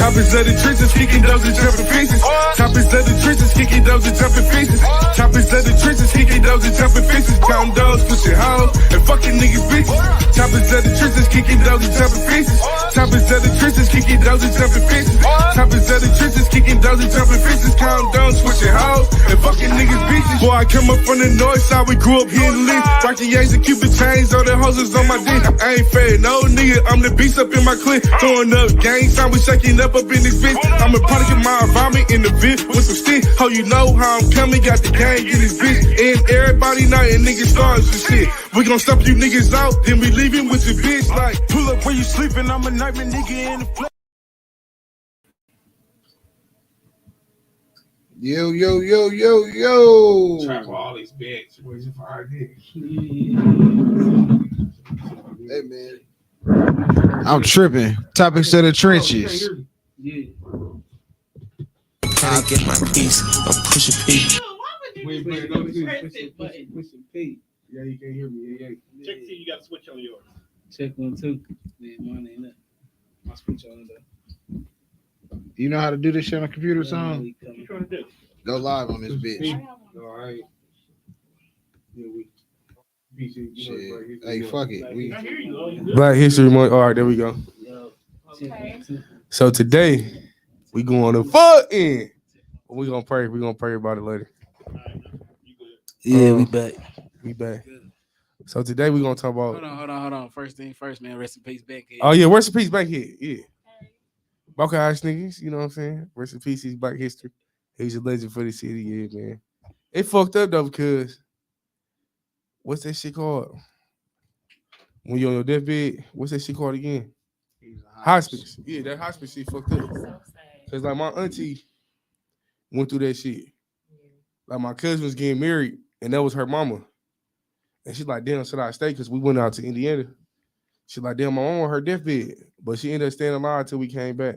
Choppers of the trenches, kicking those and jumping fences. Choppers of the trenches, kicking those and jumping fences. Choppers of the trenches, kicking those and jumping fences. Counting those, pushing hoes, and fucking niggas bitches. Choppers of the trenches, kicking those and jumping fences. Choppers of the trenches, kicking those and jumping fences. Choppers of the trenches, kicking those and jumping fences. Counting those, pushing hoes, and fucking niggas bitches. Boy, I come up from the north side, we grew up here in the list. Rock the Yanks and Cupid chains, all the hoses on my dick. I ain't fair, no nigga, I'm the beast up in my clique. Throwing up gang sign, we shaking up in this bitch. I'm a product of my environment in the vid with some stick. Ho, you know how I'm coming, got the gang in this bitch. And everybody night and niggas starting some shit. We gon' stop you niggas out, then we leaving with your bitch. Like, pull up where you sleeping, I'm a nightmare nigga in the flesh. Yo, yo, yo, yo, yo. Trap all these bitches. Where's your fire dick? Hey, man. I'm tripping. Topics of the trenches. Yeah. Can I get my piece of push a P? Wait, no, push P. Yeah, you can't hear me. Yeah. Check see you got to switch on yours. Check 1 2. Man, mine ain't up. My switch on though. You know how to do this shit on a computer, son? What you trying to do? Go live on this bitch. All right. Yeah, we. Shit. Hey, fuck it. We I hear you though. You good? Black History Month. All right, there we go. Okay. So today we going to fuck in. We gonna pray. We gonna pray about it later. You good? Yeah, we back. We back. So today we gonna talk about. Hold on. First thing first, man. Rest in peace, Bankhead. Oh yeah, rest in peace, Bankhead. Yeah. Buckeye ass niggas, you know what I'm saying? Rest in peace, he's Black History. He's a legend for the city, yeah, man. It fucked up though because what's that shit called? When you're on your deathbed, what's that shit called again? Hospice. Yeah, that hospice shit fucked up. Cause like my auntie went through that shit. Like my cousin was getting married, and that was her mama. And she's like, damn, should I stay? Because we went out to Indiana. She's like, damn, my mama on her deathbed. But she ended up staying alive until we came back.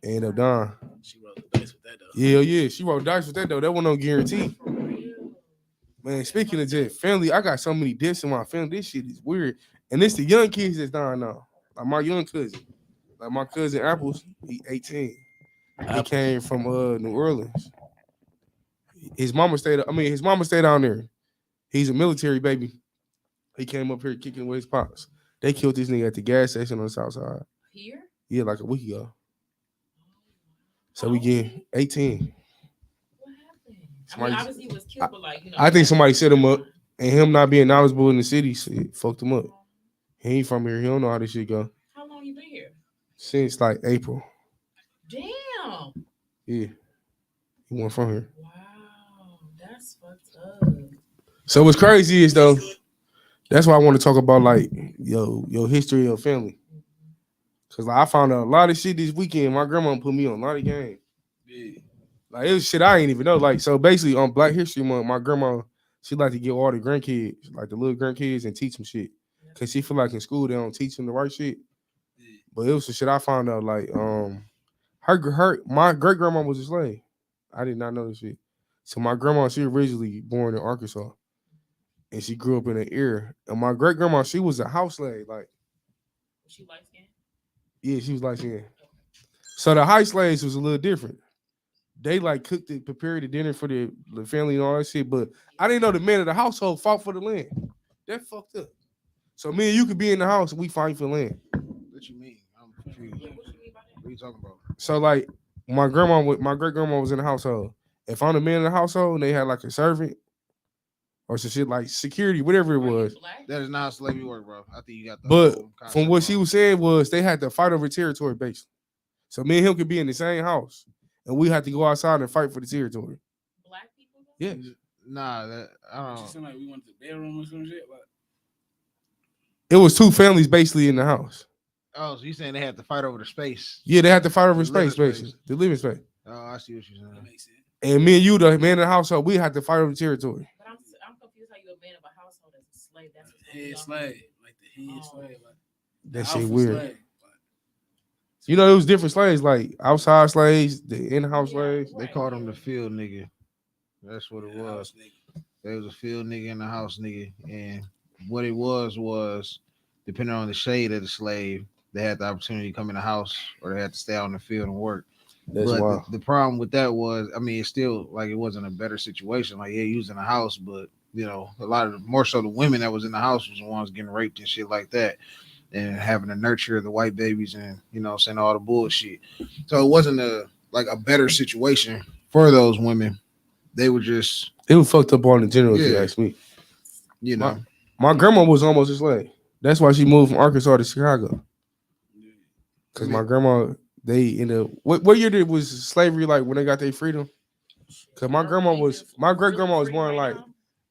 And ended up dying. She rolled the dice with that though. Yeah. She rolled dice with that though. That wasn't no guarantee. Man, speaking of just family, I got so many deaths in my family. This shit is weird. And it's the young kids that's dying now. Like my young cousin. Like my cousin Apples, he 18. He came from New Orleans. His mama stayed down there. He's a military baby. He came up here kicking with his pops. They killed this nigga at the gas station on the south side. Here? Yeah, like a week ago. So we get 18. What happened? Somebody- Obviously he was killed, but like, you know. I think somebody set him up, and him not being knowledgeable in the city shit fucked him up. He ain't from here. He don't know how this shit go. How long you been here? Since like April. Damn. Yeah. He went from here. Wow. That's fucked up. So what's crazy is though, that's why I want to talk about like your history of family. Cause like I found out a lot of shit this weekend. My grandma put me on a lot of games. Yeah. Like it was shit I ain't even know. Like so basically on Black History Month, my grandma, she like to get all the grandkids, like the little grandkids, and teach them shit. Cause she feel like in school they don't teach them the right shit. Yeah. But it was some shit I found out like my great grandma was a slave. I did not know this shit. So my grandma, she originally born in Arkansas. And she grew up in an era. And my great grandma, she was a house slave. Like, Was she light skinned? yeah, she was like, yeah. So the high slaves was a little different. They like cooked it, prepared the dinner for the family and all that shit. But I didn't know the man of the household fought for the land. That fucked up. So me and you could be in the house and we fight for land. What you mean? I'm confused. What you mean by that? What are you talking about? So like my great grandma was in the household. If I'm the man of the household and they had like a servant or some shit like security, whatever it Were you was. black? That is not how slavery work, bro. I think you got the But whole concept from what she wrong. was saying was they had to fight over territory basically. So me and him could be in the same house and we had to go outside and fight for the territory. Black people? Yes. Nah, that I She don't. seemed like we went to the bedroom or some shit. Like, It was two families basically in the house. Oh, so you saying they had to fight over the space? Yeah, they had to fight over The living space basically. space. The living space. Oh, I see what you're that saying. makes sense. And me and you, the man of the household, we had to fight over the territory. But I'm confused how you a man of a household as a slave. That's what's Head going on. slave. Like the head Oh. slave. Like, That the shit alpha weird. slave. Like, You know, it was different slaves, like outside slaves, the in-house Yeah. slaves. They Right. called him the field nigga. That's what it the was. house nigga. There was a field nigga in the house nigga, and what it was depending on the shade of the slave, they had the opportunity to come in the house or they had to stay out in the field and work. That's but wild. the problem with that was, I mean, it's still like it wasn't a better situation. Like, yeah, you was in the house, but you know, a lot of more so the women that was in the house was the ones getting raped and shit like that, and having to nurture the white babies and you know, saying all the bullshit. So it wasn't a better situation for those women. They were just, It was fucked up on the general, if you Yeah. ask me. you know, My grandma was almost a slave. That's why she moved from Arkansas to Chicago. Because my grandma, they in the what year did was slavery like when they got their freedom? Because my great grandma was born like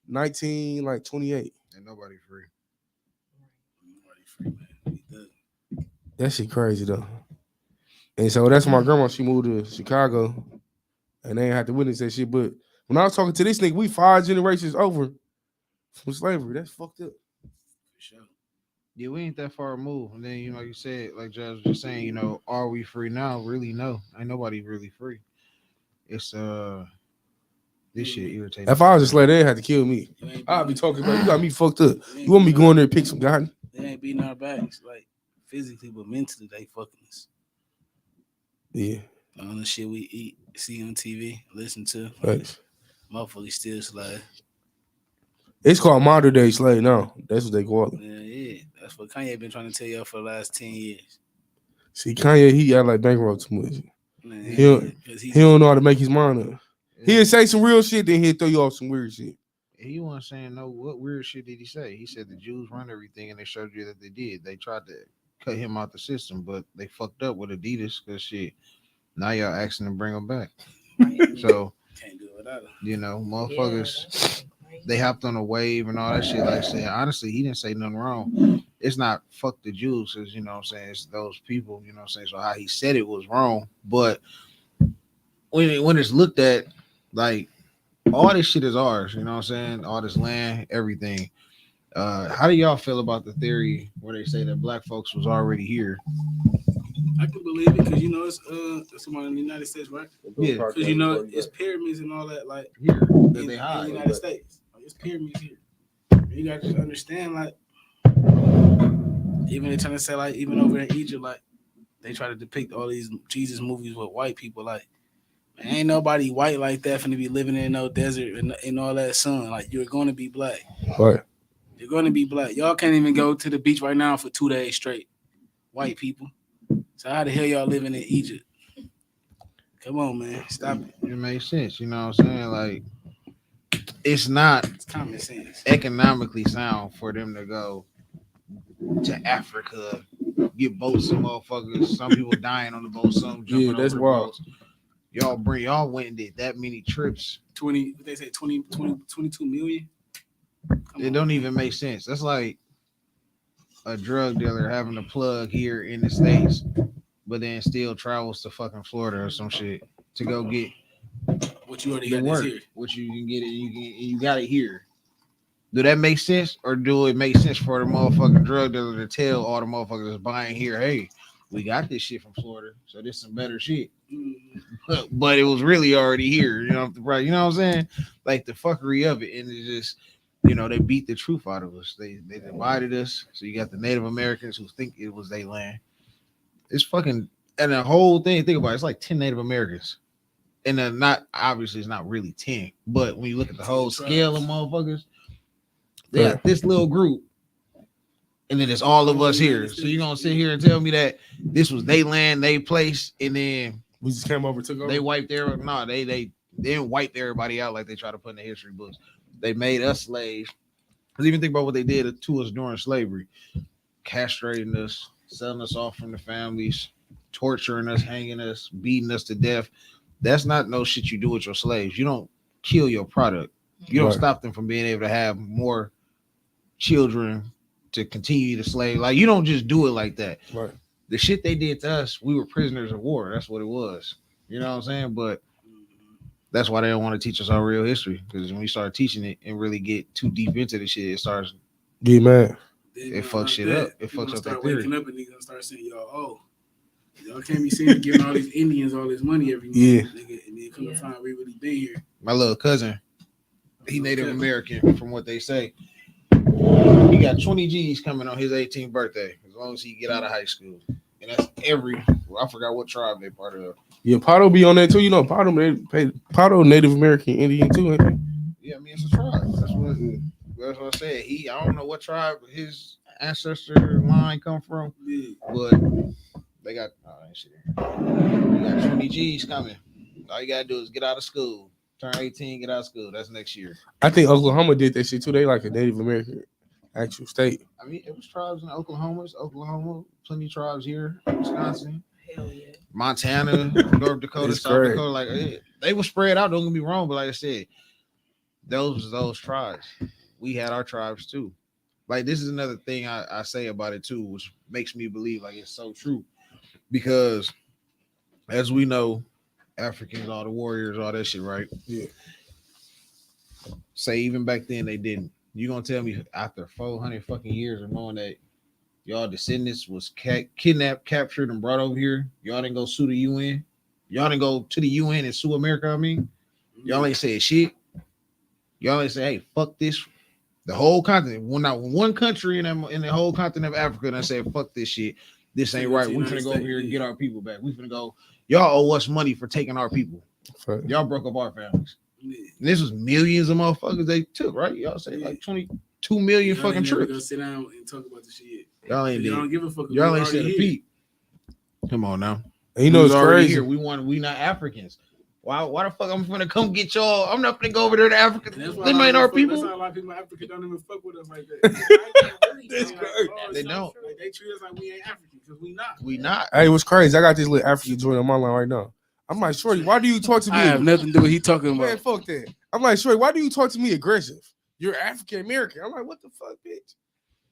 1928. ain't nobody free. Nobody free, man. We good. That shit crazy though. And so that's why my grandma, she moved to Chicago and they ain't have to witness that shit. But when I was talking to this nigga, we 5 generations over from slavery. That's fucked up. For sure. Yeah, we ain't that far removed. And then, you know, like you said, like Judge was just saying, you know, are we free now? Really, no. Ain't nobody really free. It's this shit irritating. If I was a slave, they had to kill me. You ain't I'd be beating- talking about you got me fucked up. you ain't You want me beating going there and pick some cotton? They ain't beating our backs, like physically, but mentally, they fucking us. Yeah. All the shit we eat, see on TV, listen to, Thanks. motherfuckers still slave. It's called modern day slave now. That's what they call it. Yeah. That's what Kanye been trying to tell y'all for the last 10 years. See, Kanye, he act like bankroll too much. Man, He don't- 'cause He don't know how to make his mind up. Yeah. He'll say some real shit, then he'll throw you off some weird shit. He wasn't saying no. What weird shit did he say? He said the Jews run everything, and they showed you that they did. They tried to cut him out the system, but they fucked up with Adidas because shit. Now y'all asking to bring him back. So can't do it without him. you know, Yeah, motherfuckers, that's crazy. they hopped on a wave and all that shit. Like I said, honestly, he didn't say nothing wrong. It's not fuck the Jews, because you know what I'm saying, it's those people, you know what I'm saying. So how he said it was wrong, but when it's looked at, like all this shit is ours, you know what I'm saying? All this land, everything. How do y'all feel about the theory where they say that black folks was already here? I can believe it because you know it's someone in the United States, right? Yeah. Because you know it's pyramids and all that, like Here, that in they the hide. United States. Like, it's pyramids here. You got to understand, like, even they trying to say, like, even over in Egypt, like, they try to depict all these Jesus movies with white people. Like, man, ain't nobody white like that finna be living in no desert and all that sun. Like, you're going to be black. Right. You're going to be black. Y'all can't even go to the beach right now for 2 days straight. White people. So how the hell y'all living in Egypt? Come on, man. Stop it. It makes sense, you know what I'm saying? Like, it's not It's common sense. economically sound for them to go to Africa, get boats and motherfuckers. Some people dying on the boat, some jumping Yeah, that's over the wild. boats. Y'all went and did that many trips. 20, what they say, 22 million? Come It on. don't even make sense. That's like a drug dealer having a plug here in the States, but then still travels to fucking Florida or some shit to go get What you already the got work, this here. which you can get it, you got it here. Do that make sense, or do it make sense for the motherfucking drug dealer to tell all the motherfuckers that's buying here, hey, we got this shit from Florida, so this some better shit, but it was really already here, you know, right? You know what I'm saying? Like the fuckery of it, and it just, you know, they beat the truth out of us. They divided us. So you got the Native Americans who think it was their land. It's fucking, and the whole thing, think about it, it's like 10 Native Americans. And then not, obviously it's not really 10, but when you look at the whole scale of motherfuckers, they got this little group, and then it's all of us here. So you're gonna sit here and tell me that this was their land, they place, and then We just came over, took over. they wiped their, no, they didn't wipe everybody out like they try to put in the history books. They made us slaves. Because even think about what they did to us during slavery, castrating us, selling us off from the families, torturing us, hanging us, beating us to death. That's not no shit you do with your slaves. You don't kill your product. You don't Right. stop them from being able to have more children to continue to slave. Like, you don't just do it like that. Right. The shit they did to us, we were prisoners of war. That's what it was. You know what I'm saying? But that's why they don't want to teach us our real history. Because when we start teaching it and really get too deep into the shit, it starts, Get mad. it fucks shit up. It fucks up that start theory. waking up and they gonna start saying, y'all can't be seen to giving all these Indians all this money every month, Yeah. nigga, and then come to Yeah. find we really been here. My little cousin, he Native American from what they say. He got 20 G's coming on his 18th birthday. As long as he get out of high school. And that's I forgot what tribe they part of. Yeah, Pato be on that too. You know, Pato Native American Indian too. Ain't he? Yeah, I mean it's a tribe. That's what I said. I don't know what tribe his ancestor line come from, but they got we got 20 G's coming. All you gotta do is get out of school. Turn 18, get out of school. That's next year. I think Oklahoma did that shit too. They like a Native American actual state. I mean, it was tribes in Oklahoma, plenty of tribes here, Wisconsin, Hell yeah. Montana, North Dakota, It's South great. Dakota. Like they were spread out. Don't get me wrong, but like I said, those tribes. We had our tribes too. Like this is another thing I say about it too, which makes me believe like it's so true. Because as we know, Africans, all the warriors, all that shit, right? Yeah. Say even back then they didn't. You gonna tell me after 400 fucking years of knowing that y'all descendants was kidnapped, captured, and brought over here, y'all didn't go sue the UN? Y'all didn't go to the UN and sue America? I mean, y'all ain't said shit. Y'all ain't say, hey, fuck this. The whole continent. Well, not one country in the whole continent of Africa that said, fuck this shit. This ain't right. We finna go over here and get our people back. We finna go. Y'all owe us money for taking our people. Y'all broke up our families. And this was millions of motherfuckers they took, right? Y'all say like 22 million Y'all fucking ain't never trips. gonna sit down and talk about the shit. Y'all ain't Y'all don't did. give a fuck. Y'all We ain't said a already peep. Come on now. And you know it's already crazy. here. We not Africans. Why the fuck I'm gonna come get y'all? I'm not gonna go over there to Africa. And that's why Them a lot ain't of our motherfuckers- people. That's why a lot of people in Africa don't even fuck with us like that. That's crazy. They don't. Like, they treat us like we ain't African because we not. We not. Hey, what's crazy? I got this little African joint on my line right now. I'm like, Shorty, why do you talk to me? I have nothing to do with what he talking Man, about. fuck that. I'm like, Shorty, why do you talk to me aggressive? You're African American. I'm like, what the fuck, bitch?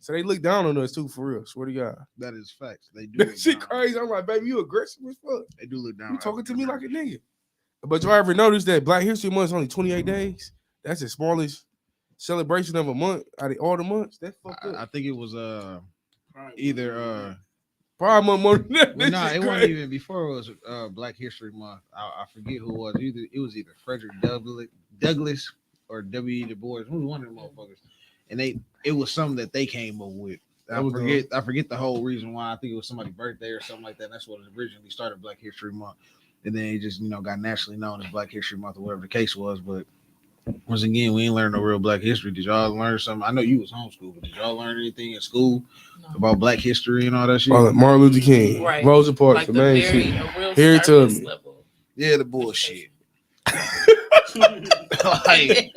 So they look down on us too, for real. Swear to God. That is facts. They do. That look shit down. crazy. I'm like, baby, you aggressive as fuck. They do look down. You talking to me like a nigga. But y'all ever notice that Black History Month is only 28 days? That's the smallest celebration of a month out of all the months. That's fucked up. I think it was either Probably month more than that. well, That shit it wasn't crazy. even before it was Black History Month. I forget who it was. It was either Frederick Douglass or W.E. Du Bois. Who was one of them motherfuckers? And it was something that they came up with. I forget the whole reason why. I think it was somebody's birthday or something like that. That's what originally started Black History Month. And then it just, got nationally known as Black History Month or whatever the case was. But once again, we ain't learned no real Black history. Did y'all learn something? I know you was homeschooled, but did y'all learn anything in school about Black history and all that shit? Martin Luther King, Right. Rosa Parks, Like the the main very shit. a real Here to surface me. level. Yeah, the bullshit. Like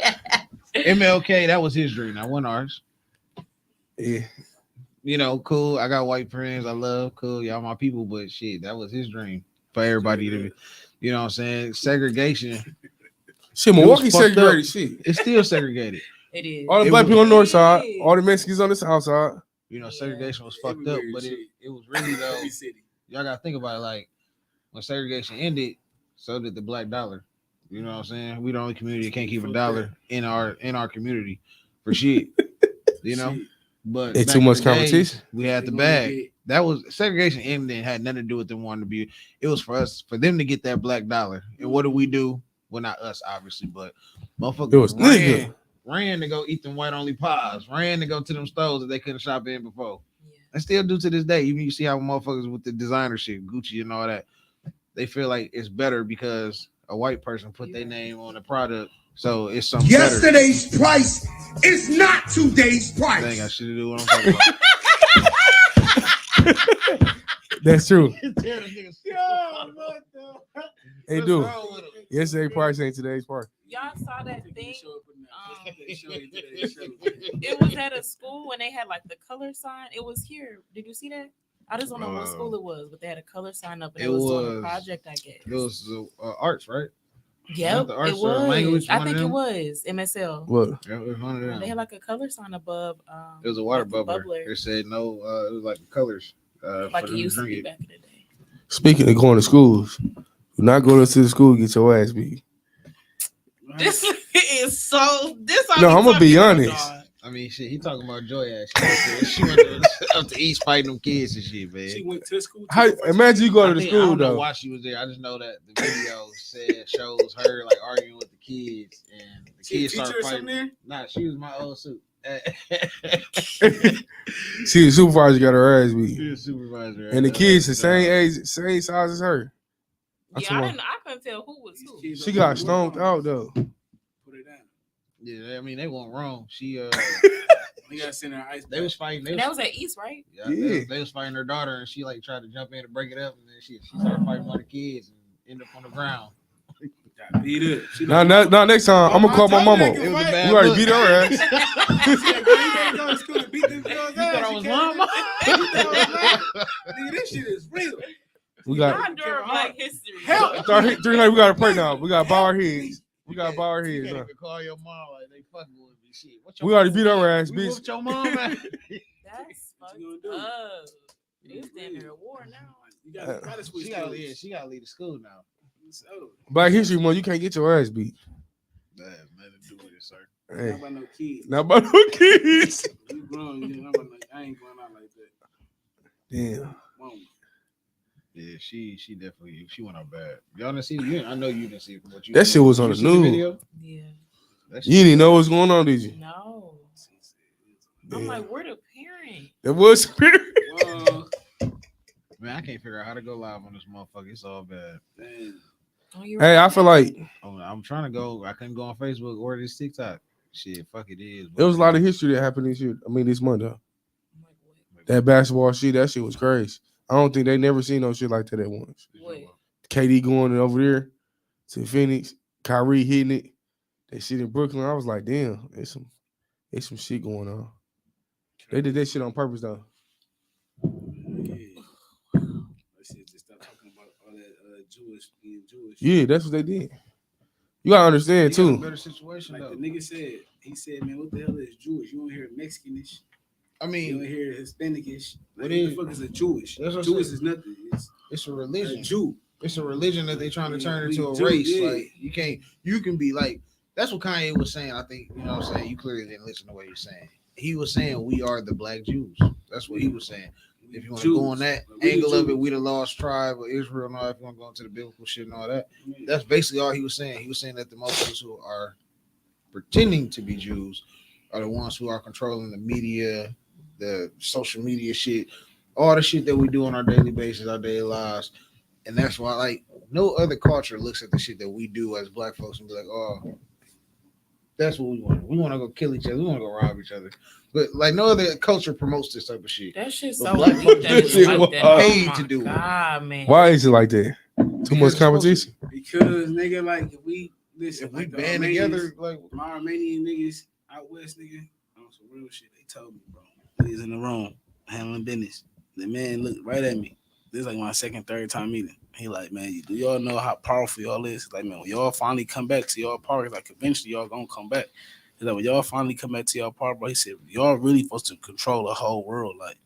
MLK, that was his dream. That wasn't ours. Yeah. Cool. I got white friends I love. Cool. Y'all my people, but shit, that was his dream for everybody to, you know what I'm saying? Segregation. Shit, It Milwaukee was fucked segregated up. shit. It's still segregated. It is. All the It black was- people on the north side, Yeah. all the Mexicans on the south side. Segregation was fucked up, but it was really though. Every city. Y'all gotta think about it. Like when segregation ended, so did the black dollar. You know what I'm saying? We the only community that can't keep a dollar in our community for shit. Shit. But It's back too in much the days, competition. we had the They bag. gonna get- That was segregation ended and had nothing to do with them wanting to be. It was for them to get that black dollar. And what do we do? Well, not us, obviously, but motherfuckers It was nigga. ran to go eat them white only pies, ran to go to them stores that they couldn't shop in before. Yeah. And still do to this day. Even you see how motherfuckers with the designer shit, Gucci and all that, they feel like it's better because a white person put their name on the product. So it's something better. Yesterday's price is not today's They ain't got price. shit to do with what I'm talking about. That's true. Yo, what the? They What's do. wrong with 'em? Yesterday's price ain't today's price. Y'all saw that thing? They show up in that- they show you today, they show you. It was at a school when they had like the color sign. It was here. Did you see that? I just don't know what school it was, but they had a color sign up and it was doing a project, I guess. It was arts, right? Yep, the arts it or was. language, I one think of it them? was MSL. What? Yeah, it was one of them. They had like a color sign above. It was a water like a bubbler. It said no. It was like the colors. like for it them to used to drink be it. back in the day. Speaking of going to schools, do not go to the school and get your ass beat. This is so. This No, I'm gonna be honest. I mean, shit. He talking about Joy ass. She went up to East fighting them kids and shit, man. She went to school. How, imagine you go to the I school don't know though. why she was there. I just know that the video shows her like arguing with the kids, and the She a kids teacher started or something fighting. there? Nah, she was my old suit. She the supervisor got her ass beat. She a supervisor. And the kids the same age, same size as her. Yeah, I couldn't tell who was who. She got stoned out though. Put it down. Yeah, I mean they weren't wrong. She We gotta send her ice. they was fighting. And that was at East, right? They was fighting her daughter, and she like tried to jump in to break it up, and then she started fighting one of the kids and ended up on the ground. Got beat up. She Now next time I'm gonna call my mama. It was a bad You already look. beat her ass. You go to school and beat them girls' ass. thought I was lying? Nigga, this shit is real. We got Not during Black History. Help. 300. We gotta pray now. We gotta bow our heads. We gotta bow our You heads. can't Huh? even call your mom like they fucking with me. Shit. What We already beat her ass, We bitch. whooped your mom, man. That's What you fucked gonna do? up. They standing at war now. You gotta switch. She gotta leave the school now. So, Black History Month, you can't get your ass beat. That had nothing to do with it, sir. not Hey, about no kids. not about no kids. You grown. You not about no, I ain't going out like that. Damn. Mama. Yeah, she definitely went out bad. Y'all didn't see it? I know you didn't see it from what you. That shit was on You the see news. video? Yeah. That You didn't even know what's going on, did you? No. Damn. I'm like, where the parent? That was spirit. Whoa. Man, I can't figure out how to go live on this motherfucker. It's all bad. Man. Oh, you're Hey, I right. feel like Oh, I'm trying to go. I couldn't go on Facebook or this TikTok. Shit, fuck it is. there was a lot of history that happened this year. I mean, this month though. I'm like, what? That basketball shit, that shit was crazy. I don't think they never seen no shit like that at once. What? KD going over there to Phoenix, Kyrie hitting it. That shit in Brooklyn. I was like, damn, there's some shit going on. They did that shit on purpose though. Yeah. That shit just stop talking about all that being Jewish. Yeah, that's what they did. You gotta understand He got a too. better situation Like though. the nigga said, he said, man, what the hell is Jewish? You don't hear Mexicanish. I You don't mean, hear Hispanicish. What What is- the fuck is a Jewish? That's what I Jewish said. is nothing. it's a It's religion. a Jew. It's a religion that they trying to turn We into a do, race. yeah. Like you can be like that's what Kanye was saying. I think you know what I'm saying. You clearly didn't listen to what he was saying. He was saying we are the black Jews. That's what he was saying. If you want to go on that Like, we the angle of it, Jews. we the lost tribe of Israel and all. If you want to go into the biblical shit and all that, that's basically all he was saying. He was saying that the motherfuckers who are pretending to be Jews are the ones who are controlling the media, the social media shit, all the shit that we do on our daily basis, our daily lives. And that's why, like, no other culture looks at the shit that we do as black folks and be like, oh, that's what we want. We want to go kill each other. We want to go rob each other. But, like, no other culture promotes this type of shit. That shit's But so black weak folks that do it's shit like that. paid Oh to my do it. God, man. Why is it like that? Too Because much it's supposed to- competition. Because nigga, like if we listen, If we like the band Armenians, together, like, my Armenian niggas out west, nigga, on some real shit. They told me, bro, niggas in the room handling business. The man looked right at me. This is like my second, third time meeting. He like, man, do y'all know how powerful y'all is? Like, man, when y'all finally come back to y'all park, like eventually y'all gonna come back. He's like, when y'all finally come back to y'all park, bro, he said, y'all really supposed to control the whole world. Like,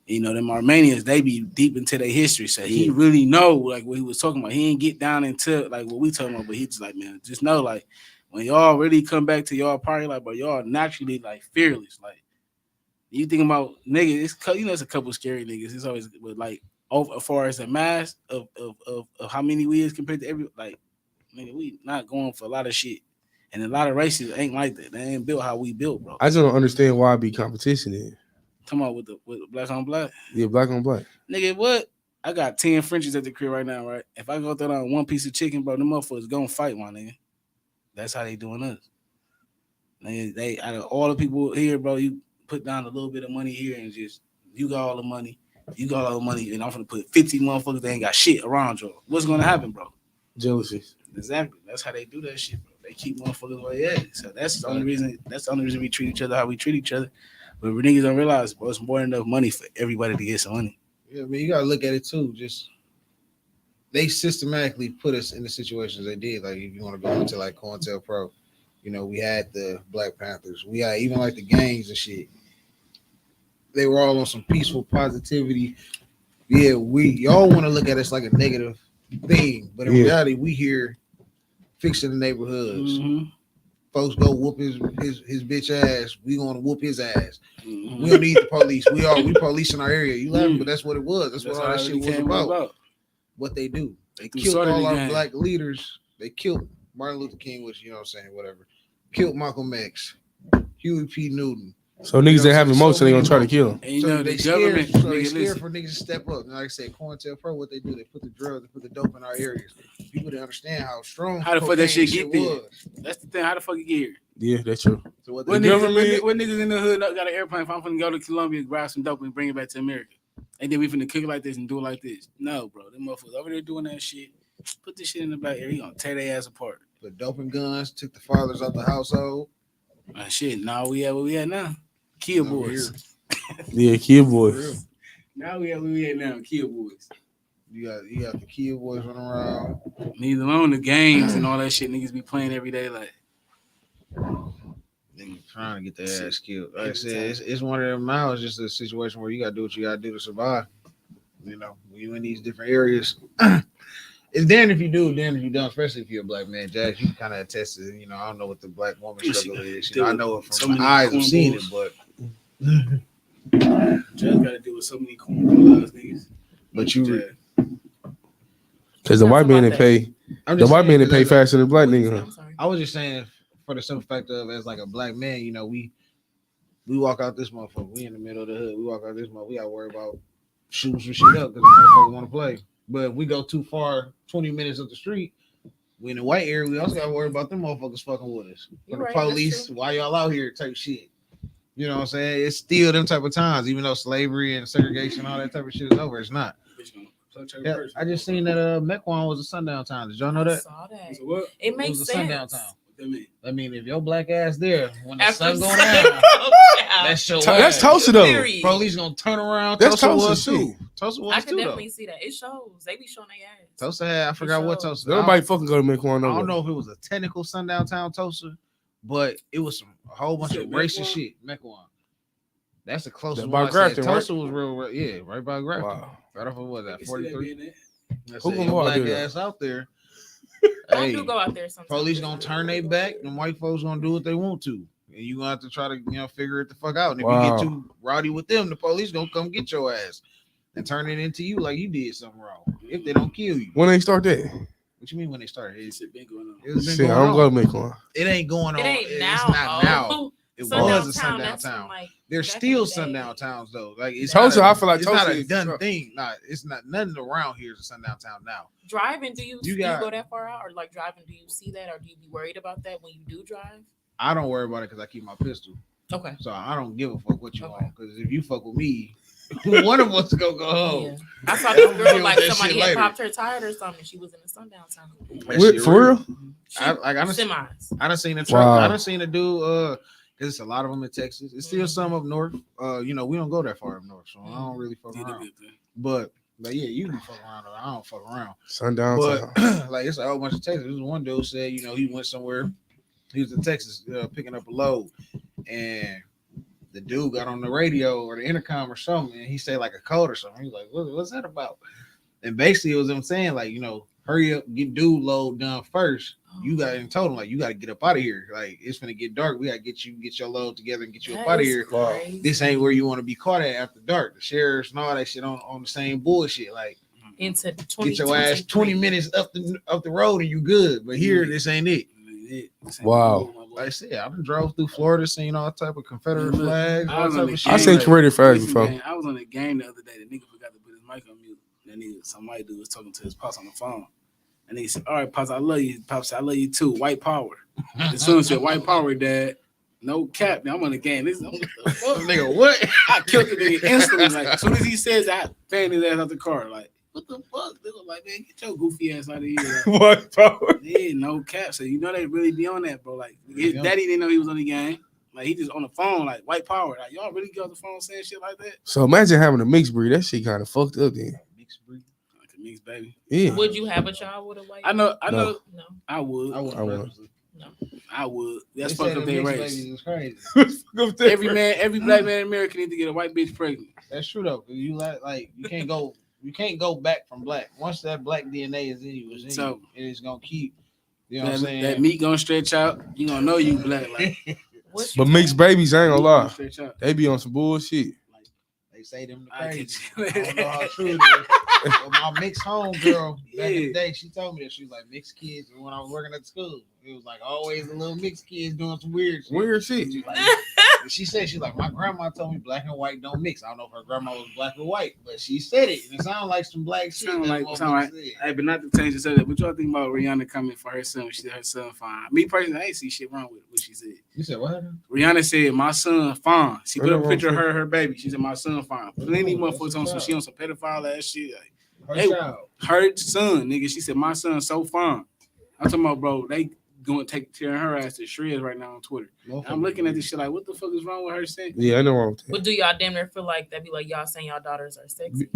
you know, them Armenians, they be deep into their history. So he really know like what he was talking about. He ain't get down into like what we talking about, but he just like, man, just know like when y'all really come back to y'all party, like, bro, y'all naturally like fearless. Like you think about niggas, it's you know, it's a couple scary niggas. It's always but like over as far as the mass of how many we is compared to every like nigga, we not going for a lot of shit. And a lot of races ain't like that. They ain't built how we built, bro. I just don't understand why it be competition in. Talking about with black on black. Yeah, black on black. Nigga, what? I got 10 Frenchies at the crib right now, right? If I go throw down one piece of chicken, bro, them motherfuckers gonna fight, my nigga. That's how they doing us. They out of all the people here, bro, you put down a little bit of money here and just you got all the money, and I'm gonna put 50 motherfuckers that ain't got shit around you. What's gonna happen, bro? Jealousy. Exactly. That's how they do that shit, bro. They keep motherfuckers where they at. So that's the only reason. That's the only reason we treat each other how we treat each other. But niggas don't realize, bro, it's more than enough money for everybody to get some money. yeah, I mean, you gotta look at it too. Just they systematically put us in the situations they did. Like if you want to go into like COINTELPRO, you know, we had the Black Panthers, we had even like the gangs and shit. They were all on some peaceful positivity. Yeah, y'all want to look at us like a negative thing, but in reality, we here fixing the neighborhoods. Mm-hmm. Folks go whoop his bitch ass. We gonna whoop his ass. Mm-hmm. We don't need the police. We police in our area. You laughing, but that's what it was. That's what all that shit was about. What they do. They killed all our black leaders. They killed Martin Luther King, which you know what I'm saying, whatever. Killed Malcolm X. Huey P. Newton. So niggas that know, have so emotion, they gonna try to many kill him. And you So know they the government, scared, so they nigga, scared listen. for niggas to step up. And like I said, COINTELPRO, what they do, they put the drugs, they put the dope in our areas. People didn't understand how strong How the fuck that cocaine shit get there? was. That's the thing. How the fuck it get here? Yeah, that's true. So what What they niggas, government- what niggas in the hood got an airplane? If I'm finna go to Colombia, grab some dope and bring it back to America, and then we finna cook it like this and do it like this. No, bro, them motherfuckers over there doing that shit. Put this shit in the back here. He gonna tear their ass apart. put dope and guns, took the fathers out the household. Shit. Now we at where we at now. Kill Over boys. Yeah, kid boys. Now we at where we at now. Kill boys. You got the kid boys running around. Neither alone the games and all that shit niggas be playing every day. Like, Niggas trying to get their ass killed. Like I Every said, time. it's one of them now. It's just a situation where you gotta do what you gotta do to survive. You know, when you in these different areas. It's damn if you do, damn if you don't, especially if you're a black man. Jazz, you kind of attest to, you know, I don't know what the black woman struggle is. You know, I know it So from my many eyes of seeing it, cornballs. but Judge gotta deal with so many cornball ass niggas. you, Judge. Because the white man didn't pay. I'm The just white saying, man didn't pay 'cause faster than the black nigga. I'm sorry. I was just saying for the simple fact of as like a black man, you know, we walk out this motherfucker, we in the middle of the hood, we walk out this motherfucker, we gotta worry about shooting some shit up because the motherfucker want to play. But if we go too far, 20 minutes up the street, we in the white area, we also gotta worry about them motherfuckers fucking with us. You're For the right, that's police, true. why y'all out here type shit. You know what I'm saying? It's still them type of times, even though slavery and segregation, all that type of shit is over. It's not. Bitch gonna touch her Yeah, person. I just seen that Mequon was a sundown town. Did y'all know I that? saw that. So what? It It makes was a sundown sense. town. What that mean? I mean, if your black ass there when the After sun go sundown, down, yeah. that's your That's ass. Tulsa though. Period. Police gonna turn around. That's Tulsa Tulsa was shit. too. Tulsa was I can too though. definitely see that. It shows. They be showing their ass. Tulsa had, I forgot what shows. Tulsa. Nobody fucking go to make one I over. don't know if it was a technical sundown town Tulsa, but it was a whole bunch You of said racist Mequon? shit. Mequon. That's the closest That one. by I said. Grafton, right? Tulsa was real, yeah, right by Grafton. Wow. Right off of what I that can see that 43. being it. That's Who it. gonna Your go out black there? ass out there. I Hey, do go out there sometimes. police gonna turn their back, and white folks gonna do what they want to, and you gonna have to try to figure it the fuck out. And if you Wow. get too rowdy with them, the police gonna come get your ass and turn it into you like you did something wrong. If they don't kill you, When they start that? What you mean when they started? This shit been going on. It's been Shit, going I don't on. go to make one. It ain't going on. It ain't It's now. not now. It Sundown was a town, sundown that's from, town. like, There's back in still the day. sundown towns though. Like it's Tulsa, not a- I feel like it's Tulsa not a is- done thing. It's not nothing around here is a sundown town now. driving. Do you, You do got- you go that far out, or like driving? Do you see that, or do you be worried about that when you do drive? I don't worry about it because I keep my pistol, Okay. so I don't give a fuck what you Okay. want. Because if you fuck with me, one of us gonna go home. Yeah. I saw I'm this gonna girl deal like with that somebody shit had later. popped her tire or something. She was in a sundown town. That What, shit for real? She, I done, semis. I done seen a truck. Wow. I done seen a dude. Cause it's a lot of them in Texas. It's still some up north. We don't go that far up north, so I don't really fuck Did a around. good thing. But yeah, you can fuck around. I don't fuck around. Sundown But town. like it's a whole bunch of Texas. This one dude said, he went somewhere. He was in Texas picking up a load, and the dude got on the radio or the intercom or something, and he said like a code or something. He was like, "What's that about?" And basically, it was him saying like, hurry up, get dude load done first. You got in total like you got to get up out of here. Like it's gonna get dark. We gotta get your load together and get you up out of here. This ain't where you want to be caught at after dark. The sheriffs and all that shit on the same bullshit. Like Into 20, get your ass 20 minutes up the road and you good. But here, this ain't it. Wow. Like I said, I done drove through Florida, seen all type of Confederate Look, flags, I all was type on the of shit. I seen like, Confederate flags listen, before. man, I was on a game the other day. The nigga forgot to put his mic on mute. That nigga, some white dude was talking to his pops on the phone. And he said, "All right, pops, I love you. Pops, I love you too. White power." As soon as said white power, dad. No cap. Now I'm on the game. This Nigga, what? I killed the nigga instantly. Like as soon as he says, I fan his ass out the car. Like what the fuck? They look like, man, get your goofy ass out of here. Like, What power? yeah, no cap. So they really be on that, bro. Like his daddy didn't know he was on the game. Like he just on the phone, like white power. Like y'all really get on the phone saying shit like that? So imagine having a mixed breed. That shit kind of fucked up then. Mixed breed. Like a mixed baby. Yeah. Would you have a child with a white? I know. No. No. I would. I wouldn't I wouldn't. purposely. I would. That's They fucked said up the their mixed race. babies is crazy. Every black man in America need to get a white bitch pregnant. That's true though. 'Cause you like you can't go back from black. Once that black DNA is in you, it's in So- you. It's gonna keep. You know what I'm saying? That meat gonna stretch out. You gonna know you black. Like, What's But your mixed babies, I ain't gonna lie. stretch out. They be on some bullshit. They say them the I crazy. get I you. don't know how true it is. But my mixed home girl back in Yeah. the day, she told me that she was like mixed kids when I was working at the school. it was like always the little mixed kids doing some weird shit. Weird shit. She, like, she said, she's like, my grandma told me black and white don't mix. I don't know if her grandma was black or white, but she said it. And it sounded like some black shit. Sound that like, motherfucker sound like, said. hey, but not to change the subject. What y'all think about Rihanna coming for her son? She said her son fine. Me personally, I ain't see shit wrong with what she said. You said what happened? Rihanna said, my son fine. She put up a What's picture of wrong her baby. She said, my son fine. Plenty That's motherfuckers on some what's shit on some pedophile ass shit. Like, Her Hey, child. her son, nigga. She said, my son's so fine. I'm talking about, bro, they going to tearing her ass to shreds right now on Twitter. I'm looking at this shit like, what the fuck is wrong with her saying? Yeah, I know wrong with that. But do y'all damn near feel like that? Be like y'all saying y'all daughters are sexy.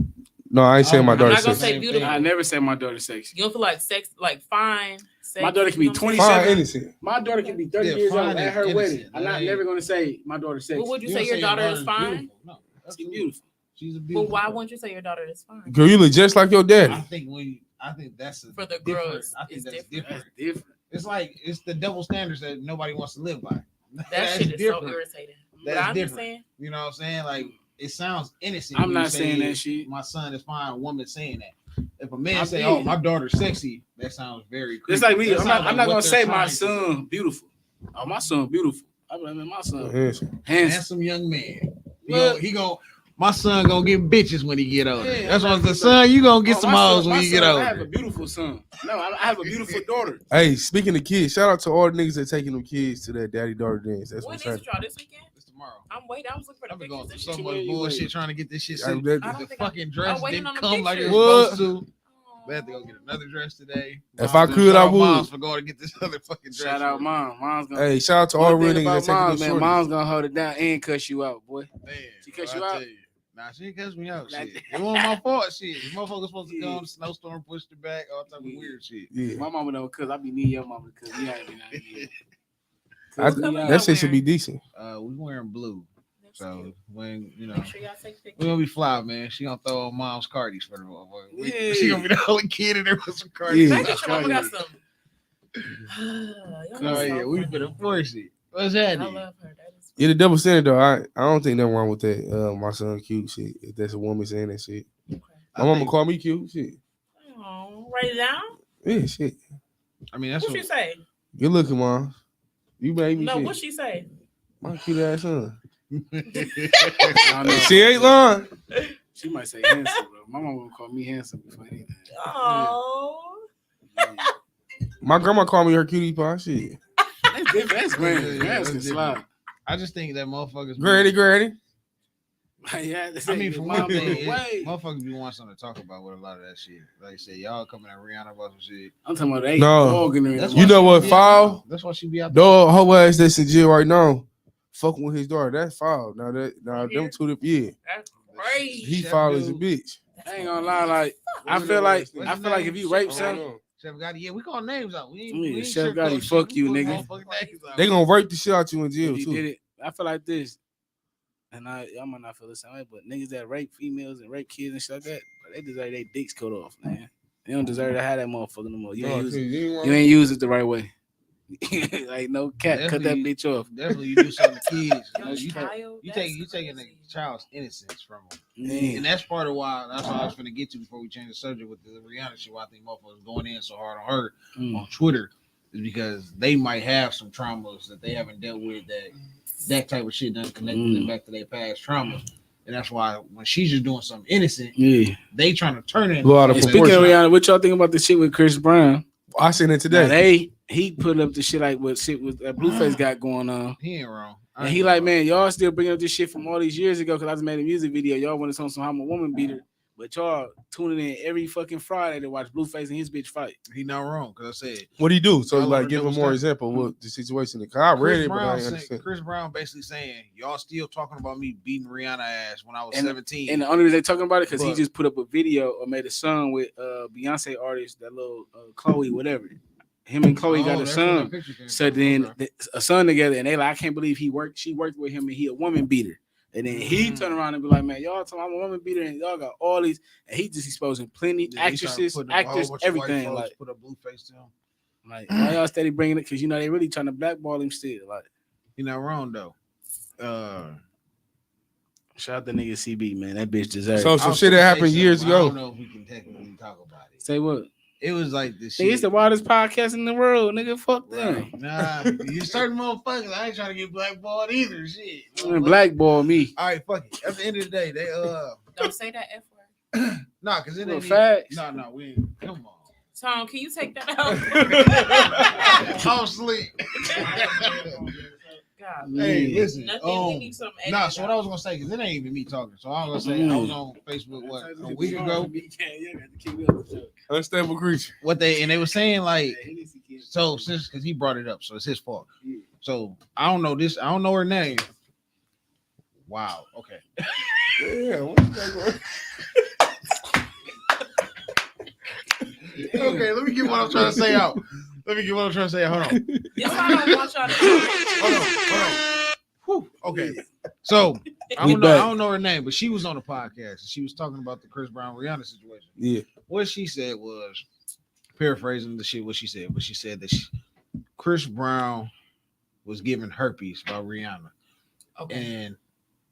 No, I ain't saying my I'm daughter's not gonna sexy. say beautiful. I never say my daughter's sexy. You don't feel like sex, like fine. Sexy, My daughter can be you know what I'm 27. Fine, innocent. My daughter can be 30 Yeah, years old fine at is her wedding. innocent. I'm That not ain't- never gonna say my daughter's saying? sexy. But would you don't say your daughter is daughter's fine? beautiful. No, She's absolutely. beautiful. She's a But beautiful. why wouldn't you say your daughter is fine? Girl, you look just like your daddy. I think that's a For the different- girls, I think it's that's different. That's different. It's like it's the double standards that nobody wants to live by. That That's shit is different. so irritating. That's But I'm just different. saying, You know what I'm saying? Like it sounds innocent. I'm when you not saying say, that shit. My son is fine. A woman saying that. If a man I say, did. "Oh, my daughter's sexy," that sounds very. It's creepy. like me. That I'm sounds not like gonna what say they're my trying to do. son beautiful. Oh, my son beautiful. I mean, my son Handsome. handsome. Handsome young man. What? He gonna. My son gonna get bitches when he get older. Yeah, That's I'm what not- the son. You gonna get Oh, some my son- hoes when my you get son, I have a older. beautiful son. No, I have a beautiful daughter. Hey, speaking of kids, shout out to all the niggas that taking them kids to that daddy daughter dance. That's when what's is it, happening. y'all this weekend? It's tomorrow. I'm waiting. I was looking for the I've been going pictures. through and so shit. much you bullshit waiting? trying to get this shit I sent. bet- I don't The think fucking I'm dress waiting didn't on the come like it pictures. was What? supposed to. Aw. I had to go get another dress today. If Moms I done could, I called would. Moms for going to get this other fucking dress. Shout out, for me. mom. Mom's gonna. Hey, shout out to all the One real thing niggas about that taking moms, them man, shorties. mom's gonna hold it down and cuss you out, boy. Man, She cuss bro, you I out? tell you. Nah, she didn't cuss me out. Like- Shit. It wasn't my fault. Shit. The motherfucker supposed to Yeah. come, snowstorm pushed her back, all type of Yeah. weird shit. Yeah, My mama don't cuss. I be needing your mama because you ain't been out here. What color y'all that shit should be wearing? decent. We wearing blue, That's so cute. when you know Make sure y'all take we pictures. gonna be fly, man. She gonna throw on mom's Cardis for the motherfucker. Yeah. She gonna be the only kid in there with some Cardis. Yeah. Imagine your mama got Cardi. some. Y'all Oh so yeah, we funny. finna force it. What's I happening? love her. That is Yeah, the double standard though. I don't think nothing wrong with that. My son cute shit. If that's a woman saying that shit, okay. my mama call me cute shit. Oh, write it down. Yeah, shit. I mean, that's What she what. say? Good looking, mom. You made me No, shit. what she say? My cute ass son. I don't know. She ain't lying. She might say handsome, bro. My mama gonna call me handsome before anything. Oh, My grandma called me her cutie pie. Shit. That's different. That's grand. Yeah, That's that's the slide. I just think that motherfuckers. Granny. Yeah, I mean, for one thing, wait. motherfuckers be wanting something to talk about with a lot of that shit. Like I said, y'all coming at Rihanna about some shit. I'm talking about they No. dogging her. That's You why know she what, be out foul? there. That's why she be out there. Dog, her ass that's in jail right now, fucking with his daughter. That's foul. Now them two, yeah, that's crazy. he Chef foul as a dude. bitch. I ain't gonna lie, like I What's feel his like name? I feel like if you rape I something, don't know. Chef Gotti, yeah, we call names out. We ain't, Yeah, we ain't Chef sugarcoat Gotti, shit. fuck We you, put nigga. motherfucking names out. They gonna rape the shit out you in jail if you too. did it, I feel like this, and y'all might not feel the same way, but niggas that rape females and rape kids and shit like that, they deserve their dicks cut off, man. They don't deserve to have that motherfucker no more. You No, ain't use it. you You ain't use it the right way. Like no cat, cut that Definitely- bitch off. Definitely, you do something to kids. You, know, Young you, child, you that's taking the crazy. child's innocence from them, Man. and that's part of why. That's what I was finna get to before we change the subject with the Rihanna shit. Why I think motherfuckers going in so hard on her Mm. on Twitter is because they might have some traumas that they haven't dealt with. That type of shit doesn't connect them back to their past traumas, and that's why when she's just doing something innocent, Yeah. they trying to turn it. Blow out of And speaking of proportion. Rihanna, what y'all think about the shit with Chris Brown? I seen it Now, today. he put up the shit like what shit with that Blueface got going on. He ain't wrong. I And ain't he like, wrong. man, y'all still bringing up this shit from all these years ago because I just made a music video. Y'all want to on some I'm a woman beater, but y'all tuning in every fucking Friday to watch Blueface and his bitch fight. He not wrong because I said What he do? So Y'all like, wanna give him double more standard? example of what the situation. Cause I read Chris it, but I Brown, ain't understand. Chris Brown basically saying y'all still talking about me beating Rihanna ass when I was And- 17. And the only reason they talking about it because he But- just put up a video or made a song with Beyonce artist, that little Chloe, whatever. Him and Chloe got a that's where that son. picture came So from. then Okay. a son together, and they like, I can't believe she worked with him, and he a woman beater. And then he Mm. turn around and be like, man, y'all talking I'm a woman beater, and y'all got all these, and he just exposing plenty Yeah, he started actresses, putting up a whole actors, bunch of white everything. folks, Like, put a blue face to him. why y'all steady bringing it? Because you know they really trying to blackball him still. Like, He not wrong though. shout out the nigga CB, man. That bitch deserves. So it. some shit that happened years I ago. don't know if we can technically talk about it. Say what? It was like the Nigga, shit. it's the wildest podcast in the world, nigga. Fuck them. Right. Nah, you certain motherfuckers. I ain't trying to get blackballed either. Shit. Blackball me. All right, fuck it. At the end of the day, they Don't say that F word. nah, cause it Well, ain't facts. no, we ain't. Come on. Tom, can you take that out? I'm asleep. God, Hey, listen. nothing. We need some. Nah, so what I was gonna say, cause it ain't even me talking. So I was gonna say I was on Facebook a week ago. Unstable creature. What they were saying like, so since cause he brought it up, so it's his fault. So I don't know this. I don't know her name. Wow. Okay. Yeah, what's that going? Okay. Let me get what I'm trying to say out. Hold on. This I don't want y'all to. Hold on. Whew. Okay. So I don't know her name, but she was on the podcast and she was talking about the Chris Brown Rihanna situation. Yeah. What she said was, paraphrasing the shit, what she said that Chris Brown was given herpes by Rihanna. Okay. And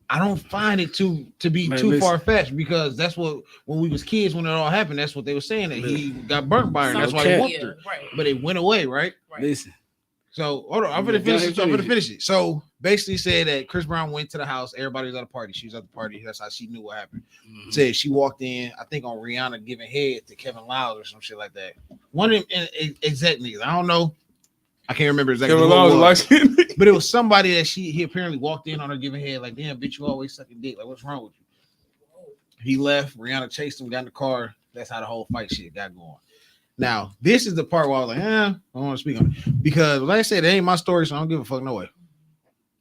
I don't find it to be Man, too listen. far-fetched because that's what, when we was kids, when it all happened, that's what they were saying, that he got burnt by her. That's why he whooped her. Right. But it went away, right? Right. Listen. So hold on, I'm gonna finish it. So basically said that Chris Brown went to the house, everybody was at a party. She was at the party. That's how she knew what happened. Mm-hmm. Said she walked in, I think on Rihanna giving head to Kevin Lyles or some shit like that. One of them exact niggas. I don't know. I can't remember exactly Kevin who it Lyles was. like But it was somebody that he apparently walked in on her giving head, like, damn, bitch, you always sucking dick. Like, what's wrong with you? He left. Rihanna chased him, got in the car. That's how the whole fight shit got going. Now, this is the part where I was like, I don't want to speak on it. Because like I said, it ain't my story, so I don't give a fuck no way.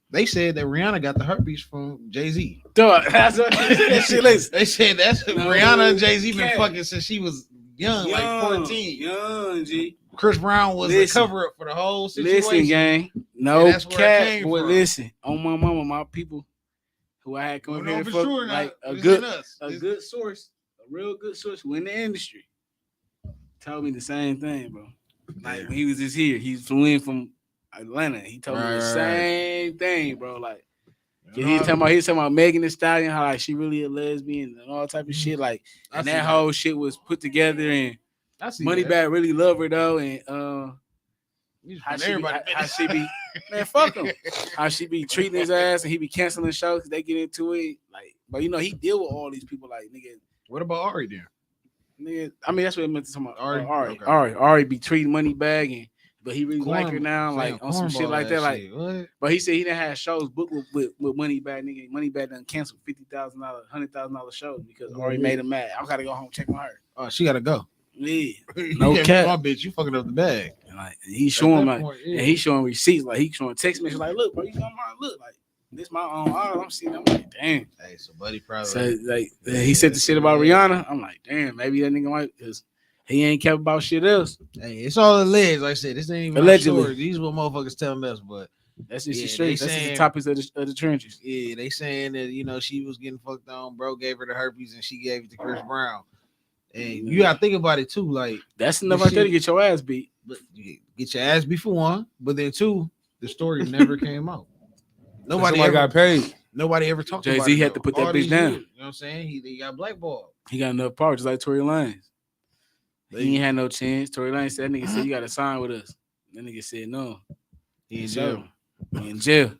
They said that Rihanna got the herpes from Jay-Z. That's what that shit is. They said that's No, Rihanna and Jay-Z been cat. fucking since she was young, like 14. Young, G. Chris Brown was Listen. the cover-up for the whole situation. Listen, gang. No And that's where it cat. came Boy, from. listen. On my mama, my people who I had come Well, up no, here for for sure, like not. a This good, ain't us. a This- good source, a real good source who in the industry told me the same thing, bro. Like when he was just here, he flew in from Atlanta. He told me the Right. same thing, bro. Like You he know, was talking about Megan Thee Stallion, how like she really a lesbian and all type of shit. Like I and see that whole shit was put together and I see Moneybagg really love her though, and how she, be, everybody. how she be, man, fuck him. How she be treating his ass and he be canceling shows because they get into it. Like, but you know, he deal with all these people. Like, nigga, What about Ari then? nigga. I mean, that's what it meant to talk about. Ari? Okay. Ari be treating Moneybagg, and but he really like her now, Saying like on some shit cornball like that. Like, shit. What? but he said he done had shows booked with Moneybagg, nigga. Moneybagg done canceled $50,000, $100,000 shows because Ari made him mad. I gotta go home check on her. Oh, she gotta go. Yeah, You No can't cap. be my bitch. You fucking up the bag. and like and he's showing that like. point, yeah. And he's showing receipts, like he's showing text messages, like, look, bro, you know my look, like this my own art. I'm seeing, I'm like, damn. Hey, so buddy, probably. So like he said the shit about Rihanna. I'm like, damn, maybe that nigga might because he ain't kept about shit else. Hey, it's all alleged. Like I said, this ain't even Allegedly. my story. These what motherfuckers telling us, but That's just Yeah, the street. they That's just the saying- topics of the trenches. yeah, they saying that she was getting fucked on. Bro gave her the herpes and she gave it to Chris Brown. And you gotta think about it too. Like, That's enough The right there to shit- get your ass beat. but you get your ass beat for one, but then two, the story never came out. Nobody Somebody ever got paid. Nobody ever talked about it. Jay-Z had though. to put that All bitch these down. years, you know what I'm saying? He got blackballed. He got enough power, just like Tory Lanez. They- He ain't had no chance. Tory Lanez said, that nigga said, you got to sign with us. That nigga said, no. He in So, jail. He in jail.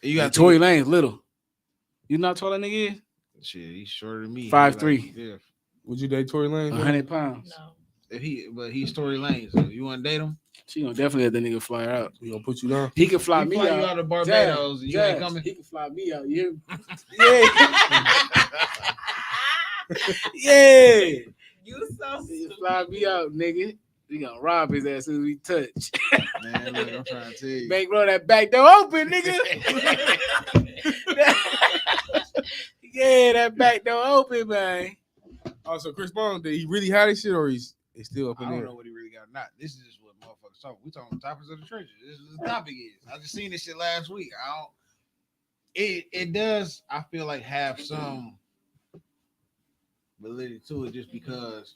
You got And Tory Lanez little. You know how tall that nigga is? Shit, he's shorter than me. 5'3". Like, yeah. Would you date Tory Lanez? 100 pounds. No. But he's Tory Lane. So you want to date him? She gonna definitely let that nigga fly her out. We gonna put you down. He can fly He me fly out. you out of Barbados. You ain't coming. He can fly me out. You hear me? Yeah. Yeah. You so He stupid. fly me out, nigga. We gonna rob his ass as soon as we touch. Man, look, I'm trying to tell you. Bankroll that back door open, nigga. Yeah, that back door open, man. Also, Chris Brown, did he really have this shit or he's still up I in don't there? know what he really got or not. This is just what motherfuckers talk. We talking topics of the trenches. This is what the topic is. I just seen this shit last week. It does, I feel like, have some validity to it just because,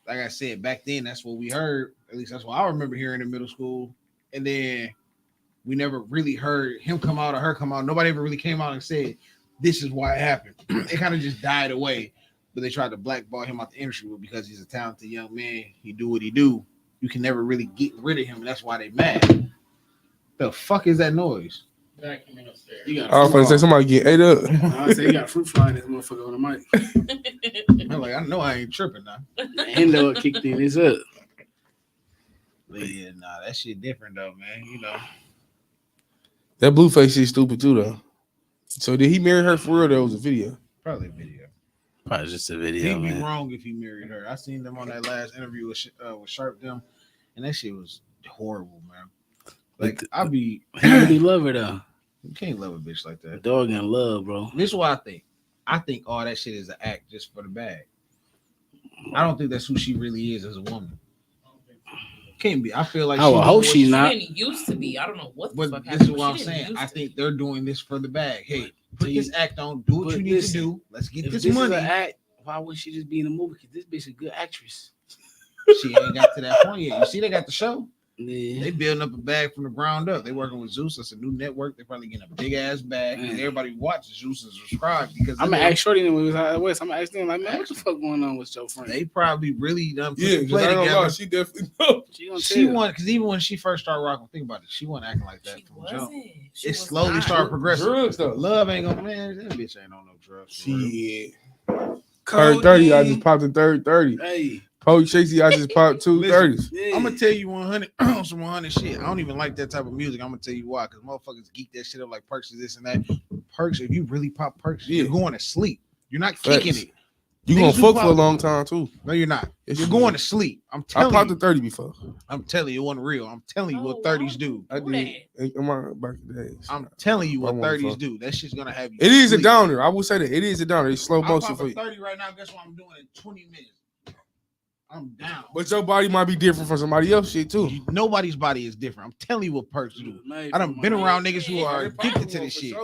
like I said, back then that's what we heard. At least that's what I remember hearing in middle school. And then we never really heard him come out or her come out. Nobody ever really came out and said, this is why it happened. It kind of just died away. but they tried to blackball him out the industry. But because he's a talented young man, he do what he do. You can never really get rid of him, and that's why they mad. The fuck is that noise? Vacuuming upstairs. You got I was gonna say somebody get ate up. I say you got fruit fly in this motherfucker on the mic. I'm like, I know I ain't tripping now. Endo kicked in. It's up. But yeah, nah, that shit different though, man. You know, That Blueface shit stupid too though. So did he marry her for real? That was a video. probably a video. Probably just a He'd video, be man. wrong if he married her. I seen them on that last interview with Sharp them, and that shit was horrible, man. Like I be, He really love her though. you can't love a bitch like The that. dog in love, bro. This is what I think. I think all that shit is an act just for the bag. I don't think that's who she really is as a woman. Can't be. I feel like I would doing hope what she's she- not. didn't used to be. I don't know what the But fuck this happened. is what I'm She didn't saying. used I to. think they're doing this for the bag. Hey, put But this it- act on. Do what but you need listen, to do. Let's get If this this money. is an act, why would she just be in the movie? Because this bitch is a good actress. She ain't got to that point yet. You see, they got the show. Yeah. They building up a bag from the ground up. They working with Zeus. That's a new network. They probably getting a big ass bag, and Man. everybody watches Zeus and subscribe because I'm gonna ask Shorty when we was out west. I'm gonna ask them like, man, what the fuck going on with your friend? they probably really done put Yeah, the because play I don't know. together. She definitely know. She gonna She tell. won because even when she first started rocking, think about it. She wasn't acting like that She from the jump. wasn't. She It was slowly not. started progressing. Drugs though. Love ain't gonna man. That bitch ain't on no drugs. for real. Shit. Third 30, I just popped the third 30. Hey, Poe Chasey, I just popped two 30s. yeah. I'm gonna tell you 100 on some 100 shit. I don't even like that type of music. I'm gonna tell you why, because motherfuckers geek that shit up like Perks is this and that. Perks, if you really pop Perks, you're Yeah. going to sleep. You're not kicking Facts. it. You Niggas gonna who fuck for a pop- long time too. No, you're not. Yes, You're you going do. to sleep. I'm I telling popped the you. 30 before. I'm telling you, it wasn't real. I'm telling you Oh, what 30s why do. I do did. that? In my back in the days. I'm telling you what I 30s won't do. That shit's gonna have you. It is a sleep. downer. I will say that. It is a downer. It's slow I motion pop for a you. 30 right now. Guess what I'm doing in 20 minutes? I'm down. But your body might be different from somebody else shit too. Nobody's body is different. I'm telling you what Perks do. Made I done for been my- around niggas who Yeah, are they addicted to this shit.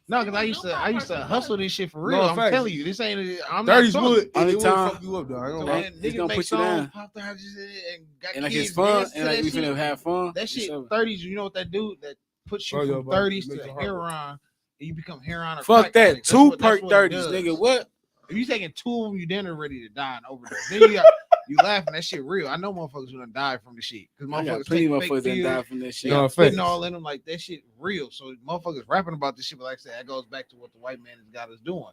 No, because I used to hustle this shit for real. No, I'm facts. telling you, this ain't. I'm 30s not would. Only It would time- fuck you up though. I ain't So gonna lie. when It's niggas gonna make put you down. songs, pop the houses and got And like kids it's fun, dance to and like that we shit. finna have fun. That shit, It's 30s. You know what that do? That puts you Oh, your from body 30s makes to your heart heroin, and you become heroin. or Fuck crack that. addict. That's Two what- that's perk what it 30s, does. nigga. What? If you taking two of them, you dinner ready to die and overdose. Then you got you laughing. That shit real. I know motherfuckers who done died from the shit because I got motherfuckers plenty of take fake motherfuckers that pills. died from that They shit. No, got facts. fentanyl in them, like that shit real. So motherfuckers rapping about this shit, but like I said, that goes back to what the white man has got us doing.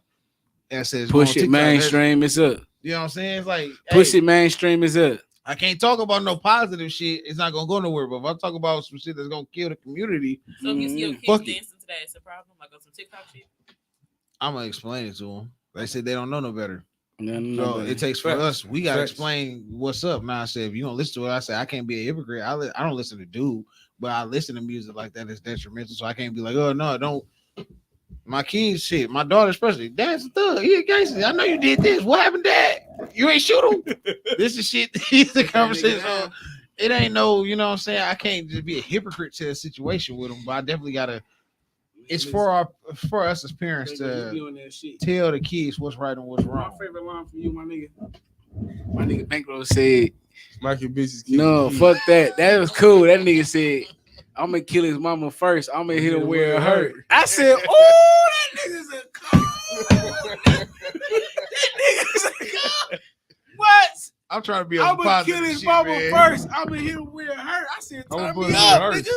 And it says Push on it TikTok, mainstream is up. You know what I'm saying? It's like Push hey, it mainstream is up. I can't talk about no positive shit. It's not gonna go nowhere. But if I talk about some shit that's gonna kill the community, So if you see your kids Fuck it. dancing to that, it's a problem. Like on some TikTok shit. I'm gonna explain it to them. They said they don't know no better. No, So it takes for Facts. us. We gotta Facts. explain what's up. Now I said if you don't listen to it, I said I can't be a hypocrite. I don't listen to dude, but I listen to music like that is detrimental. So I can't be like, oh no, don't. My kids, shit, my daughter especially, Dad's a thug. He a gangster. I know you did this. What happened, Dad? You ain't shoot him. This is shit. The conversation. So it ain't no, you know what I'm saying? I can't just be a hypocrite to a situation with them, but I definitely gotta. It's for us as parents to tell the kids what's right and what's My wrong. favorite line from you, my nigga. My nigga Bankroll said, Smack your bitches. no, fuck that. That was cool. That nigga said, I'm gonna kill his mama first. I'm gonna hit her where it hurt. I said, oh, that nigga's a cold. That nigga's a cold. What? I'm trying to be I'm on gonna positive kill his shit, mama man. first. I'm gonna hit her where it hurt. I said, I'ma turn put me it where it up, hurts. nigga.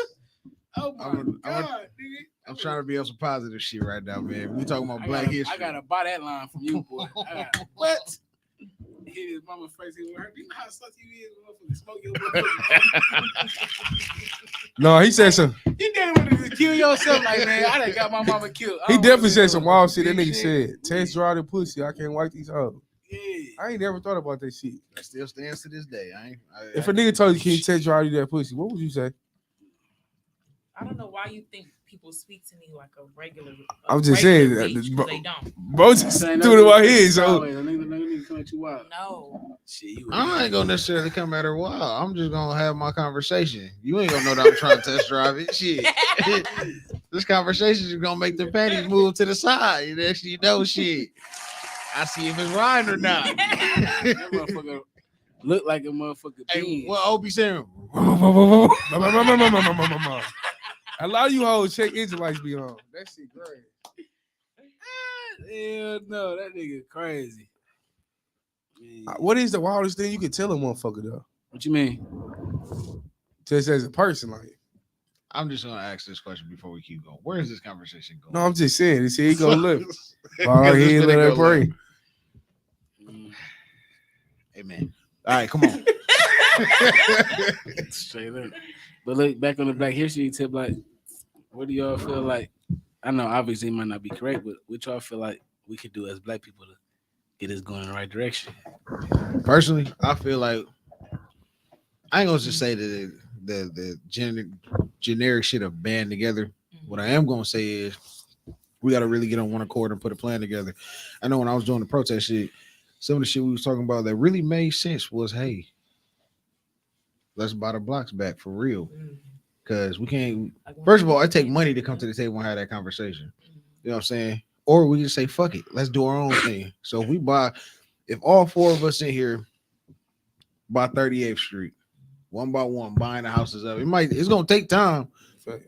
Oh my I'm god, nigga. I'm trying to be on some positive shit right now, man. We talking about I Black gotta, history. I gotta buy that line from you, boy. What? Hit his mama face. He hurt. You know how sucky you is, motherfucker. Smoke your motherfucker. No, he said some. You damn want to kill yourself like man. I done got my mama killed. I He don't definitely wanna said do some that. wild shit. That Big nigga said, "Test drive the pussy. I can't wipe these hoes." Yeah. I ain't never thought about that shit. That still stands to this day. If a nigga told you can you test drive you that pussy, what would you say? I don't know why you think people speak to me like a regular. I'm just saying regular that, bitch, 'cause bro. they don't. Bro, just Saying doing it that while nigga here. So nigga come at you wild. No. Shit, you. I ain't gonna necessarily come at her wild. I'm just gonna have my conversation. You ain't gonna know that I'm trying to test drive it. Shit. This conversation is gonna make the panties move to the side. You actually know shit. I see if it's riding or not. That motherfucker look like a motherfucker. Hey, bean. what Opie saying? a lot of you hoes check engine lights be on. That shit great. Hell no, that nigga crazy. What is the wildest thing you can tell a motherfucker though? What you mean? Just as a person, like. I'm just gonna ask this question before we keep going. Where is this conversation going? No, I'm just saying. This here he go left. All Because right, it's he ain't gonna let that go pray. left. Amen. All right, come on. Straight up. But look, back on the Black History tip, like, what do y'all feel like? I know obviously it might not be correct, but what y'all feel like we could do as Black people to get us going in the right direction? Personally, I feel like I ain't gonna just say that the generic shit of band together. What I am gonna say is we gotta really get on one accord and put a plan together. I know when I was doing the protest shit, some of the shit we was talking about that really made sense was, hey, let's buy the blocks back for real. Cause we can't. First of all, it take money to come to the table and have that conversation. You know what I'm saying? Or we just say, fuck it, let's do our own thing. So if all four of us in here buy 38th Street, one by one, buying the houses up, it's gonna take time.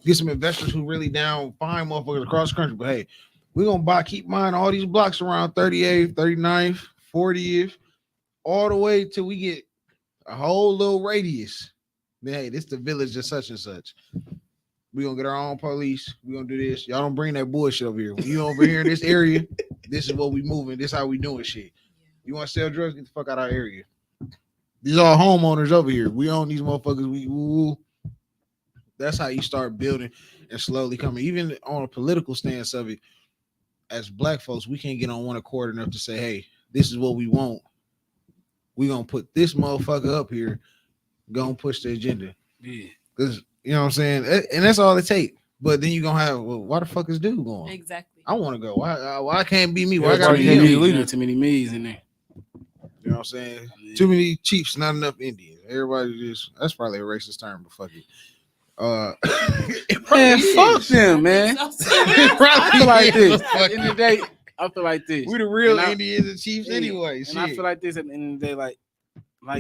Get some investors who really down, find motherfuckers across the country. But hey, we're gonna keep buying all these blocks around 38th, 39th, 40th, all the way till we get a whole little radius. Then hey, this the village of such and such. We gonna get our own police. We gonna do this. Y'all don't bring that bullshit over here. When you over here in this area, this is what we moving. This how we doing shit. You want to sell drugs? Get the fuck out of our area. These are homeowners over here. We own these motherfuckers. That's how you start building and slowly coming. Even on a political stance of it, as Black folks, we can't get on one accord enough to say, hey, this is what we want. We gonna put this motherfucker up here. Gonna push the agenda. Yeah. Because you know what I'm saying? And that's all it takes. But then you're gonna have, well, why the fuck is dude going? Exactly. I want to go. Why can't be me? Why I gotta Everybody be can't him? be You the leader. Too many me's in there. know what I'm saying? Too many Chiefs, not enough Indians. Everybody that's probably a racist term, but fuck it. It probably Man, fuck is. them, man. It probably I feel like is. this. Fuck At the end of the it. day, I feel like this. We the real And Indians and Chiefs Yeah, anyway. And I Shit. feel like this at the end of the day, like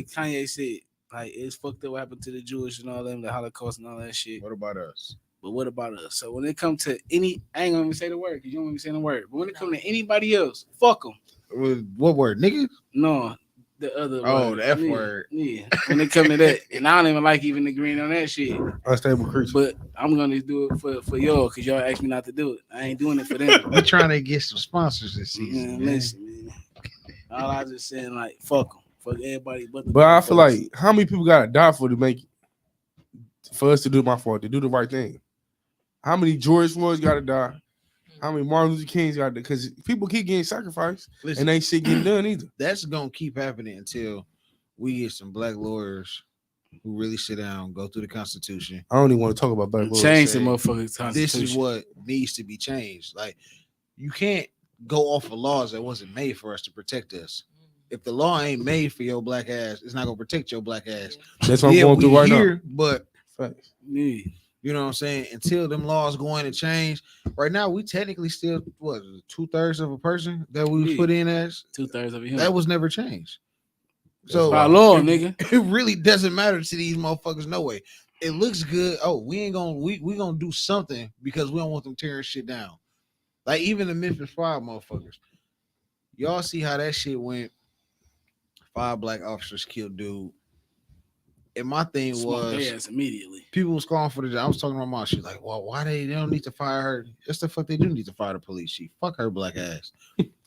Kanye said, like it's fucked up what happened to the Jewish and all them, the Holocaust and all that shit. What about us? But what about us? So when it comes to I ain't gonna even say the word because you don't even say the word. But when it comes to anybody else, fuck them. What word, nigga? No, the other. Oh, word. the F Yeah, word. Yeah. When it comes to that, and I don't even like even agreeing on that shit. Unstable creature. But I'm gonna do it for y'all because y'all asked me not to do it. I ain't doing it for them. We're trying to get some sponsors this season. Man, Man. listen, man. All I just saying, like, fuck them. Fuck everybody but the But I folks. feel like how many people gotta die for us to do the right thing? How many George Floyd's gotta die? How many Martin Luther King's gotta die? Because people keep getting sacrificed Listen, and ain't shit getting done either. that's gonna keep happening until we get some Black lawyers who really sit down, go through the Constitution. I don't even want to talk about Black lawyers. change the say, motherfucking This is Constitution. what needs to be changed. Like, you can't go off of laws that wasn't made for us to protect us. If the law ain't made for your black ass, it's not gonna protect your black ass. That's what I'm going through right now. But Facts. Yeah. you know what I'm saying? Until them laws go in and change, right now we technically still 2/3 of a person that we Yeah. put in as 2/3 of a human. that was never changed. So by law, nigga. it really doesn't matter to these motherfuckers. No way. It looks good. Oh, we ain't gonna we gonna do something because we don't want them tearing shit down. Like even the Memphis 5 motherfuckers. Y'all see how that shit went. 5 black officers killed dude. And my thing Smoke their was ass immediately. people was calling for the job. I was talking to my mom. She's like, well, why they don't need to fire her? That's the fuck they do need to fire the police chief. Fuck her black ass.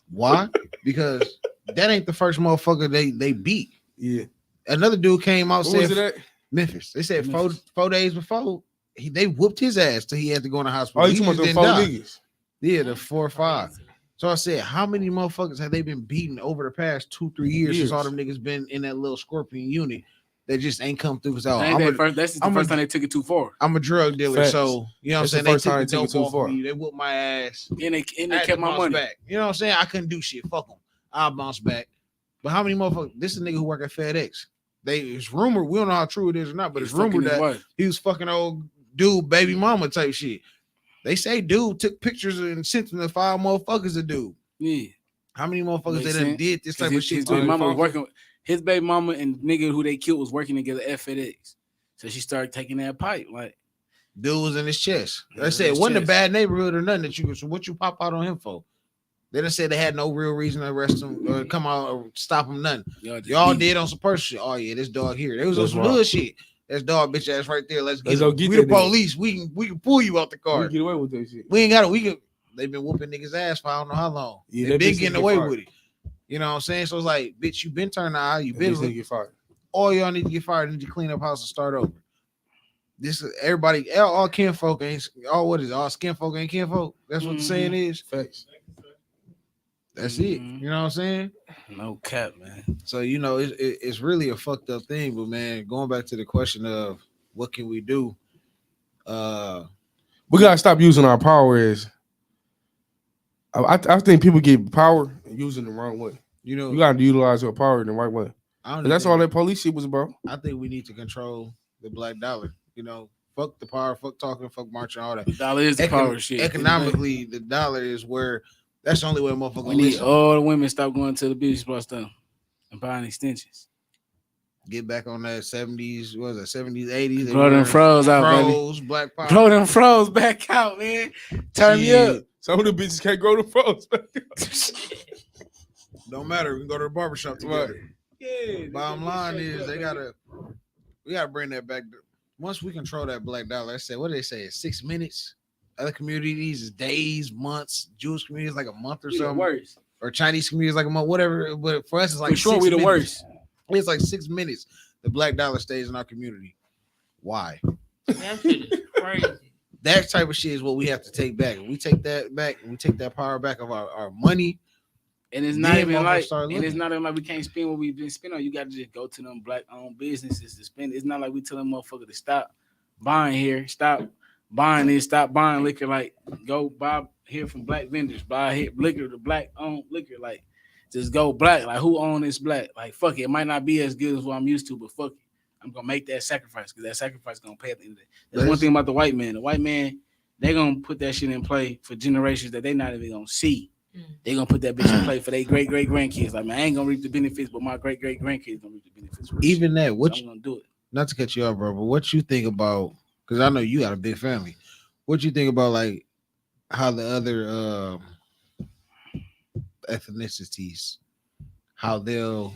Why? Because that ain't the first motherfucker they beat. Yeah. Another dude came out What was said it at? Memphis. They said Memphis. four days before they whooped his ass till he had to go in the hospital. Oh, you He talking about just them didn't 4 die. niggas? Yeah, the 4 or 5. So I said, how many motherfuckers have they been beaten over the past 2-3 years since all them niggas been in that little Scorpion unit that just ain't come through? So That's the first time they took it too far. I'm a drug dealer, Facts. so you know what I'm That's the saying. They first time took the they took it dope too off far. me. They whooped my ass. And they I had kept to my bounce money. back. You know what I'm saying? I couldn't do shit. Fuck them. I'll bounce back. But how many motherfuckers? This is a nigga who work at FedEx. It's rumored. We don't know how true it is or not, but it's rumored that he was fucking old dude, baby mama type shit. They say dude took pictures and sent them to 5 motherfuckers to do. Yeah. How many motherfuckers Makes they done sense. did this type of His shit? baby to? mama was working. His baby mama and nigga who they killed was working together at FedEx. So she started taking that pipe. Like, Dude was in his chest. Yeah, I in said, his wasn't a chest. bad neighborhood or nothing that you. So what you pop out on him for? They done said they had no real reason to arrest him or come out or stop him. Nothing. Y'all, just Y'all beat. did on some personal shit. Oh yeah, this dog here. They was on That's some right. hood shit. That's dog bitch ass right there. Let's Let's get go him. get We the that nigga. police. We can pull you out the We car. get away with that shit. We ain't got it. We can. They've been whooping niggas ass for I don't know how long. Yeah, They that been bitch getting get away fired. with it. You know what I'm saying? So it's like, bitch, you been turned eye. You That been bitch nigga get fired. all y'all need to get fired. Need to clean up house and start over. This is everybody. All kinfolk ain't all what is it? All skinfolk ain't kinfolk. That's what the saying is. Facts. That's it. Mhm. You know what I'm saying? No cap, man. So you know it's really a fucked up thing. But man, going back to the question of what can we do? We gotta stop using our power as. I think people get power and using it the wrong way. You know, You gotta utilize your power in the right way. I don't. That's think- all that police shit was about. I think we need to control the black dollar. You know, fuck the power, fuck talking, fuck marching, all that. Dollar is the power shit. Economically, the dollar is where. That's the only way a motherfucker we gonna need listen. all the women stop going to the beauty spot stuff and buying extensions. Get back on that 70s, what was it, 70s, 80s? They Blow them wear froze out, baby. froze, black power. Blow them froze back out, man. Turn me up. Shit. Some of the bitches can't grow the froze. Don't matter. We can go to the barbershop together. Yeah. Bottom line is we gotta bring that back. Once we control that black dollar, I said, what do they say? 6 minutes. Other communities is days, months. Jewish communities like a month or We the something. worst. Or Chinese communities like a month, whatever. But for us, it's like For sure, 6 we the minutes. worst. It's like 6 minutes. The black dollar stays in our community. Why? That shit is crazy. That type of shit is what we have to take back. We take that back. We take that power back of our money. And it's not Then even motherfuckers like, start and it's looking. not even like we can't spend what we've been spending on. You got to just go to them black-owned businesses to spend. It's not like we telling motherfucker to stop buying here, stop buying this, stop buying liquor. Like, go buy here from black vendors, buy here liquor, the black-owned liquor. Like, just go black. Like, who own this black? Like, fuck it. It might not be as good as what I'm used to, but fuck it. I'm gonna make that sacrifice because that sacrifice gonna pay at the end of the day. That's one thing about the white man. The white man, they gonna put that shit in play for generations that they not even gonna see. They gonna put that bitch in play for their great grandkids. Like, man, I ain't gonna reap the benefits, but my great grandkids gonna reap the benefits. For this Even that, shit. what So I'm gonna do it. not to cut you off, bro, but what you think about? Because I know you got a big family. What you think about like how the other ethnicities, how they'll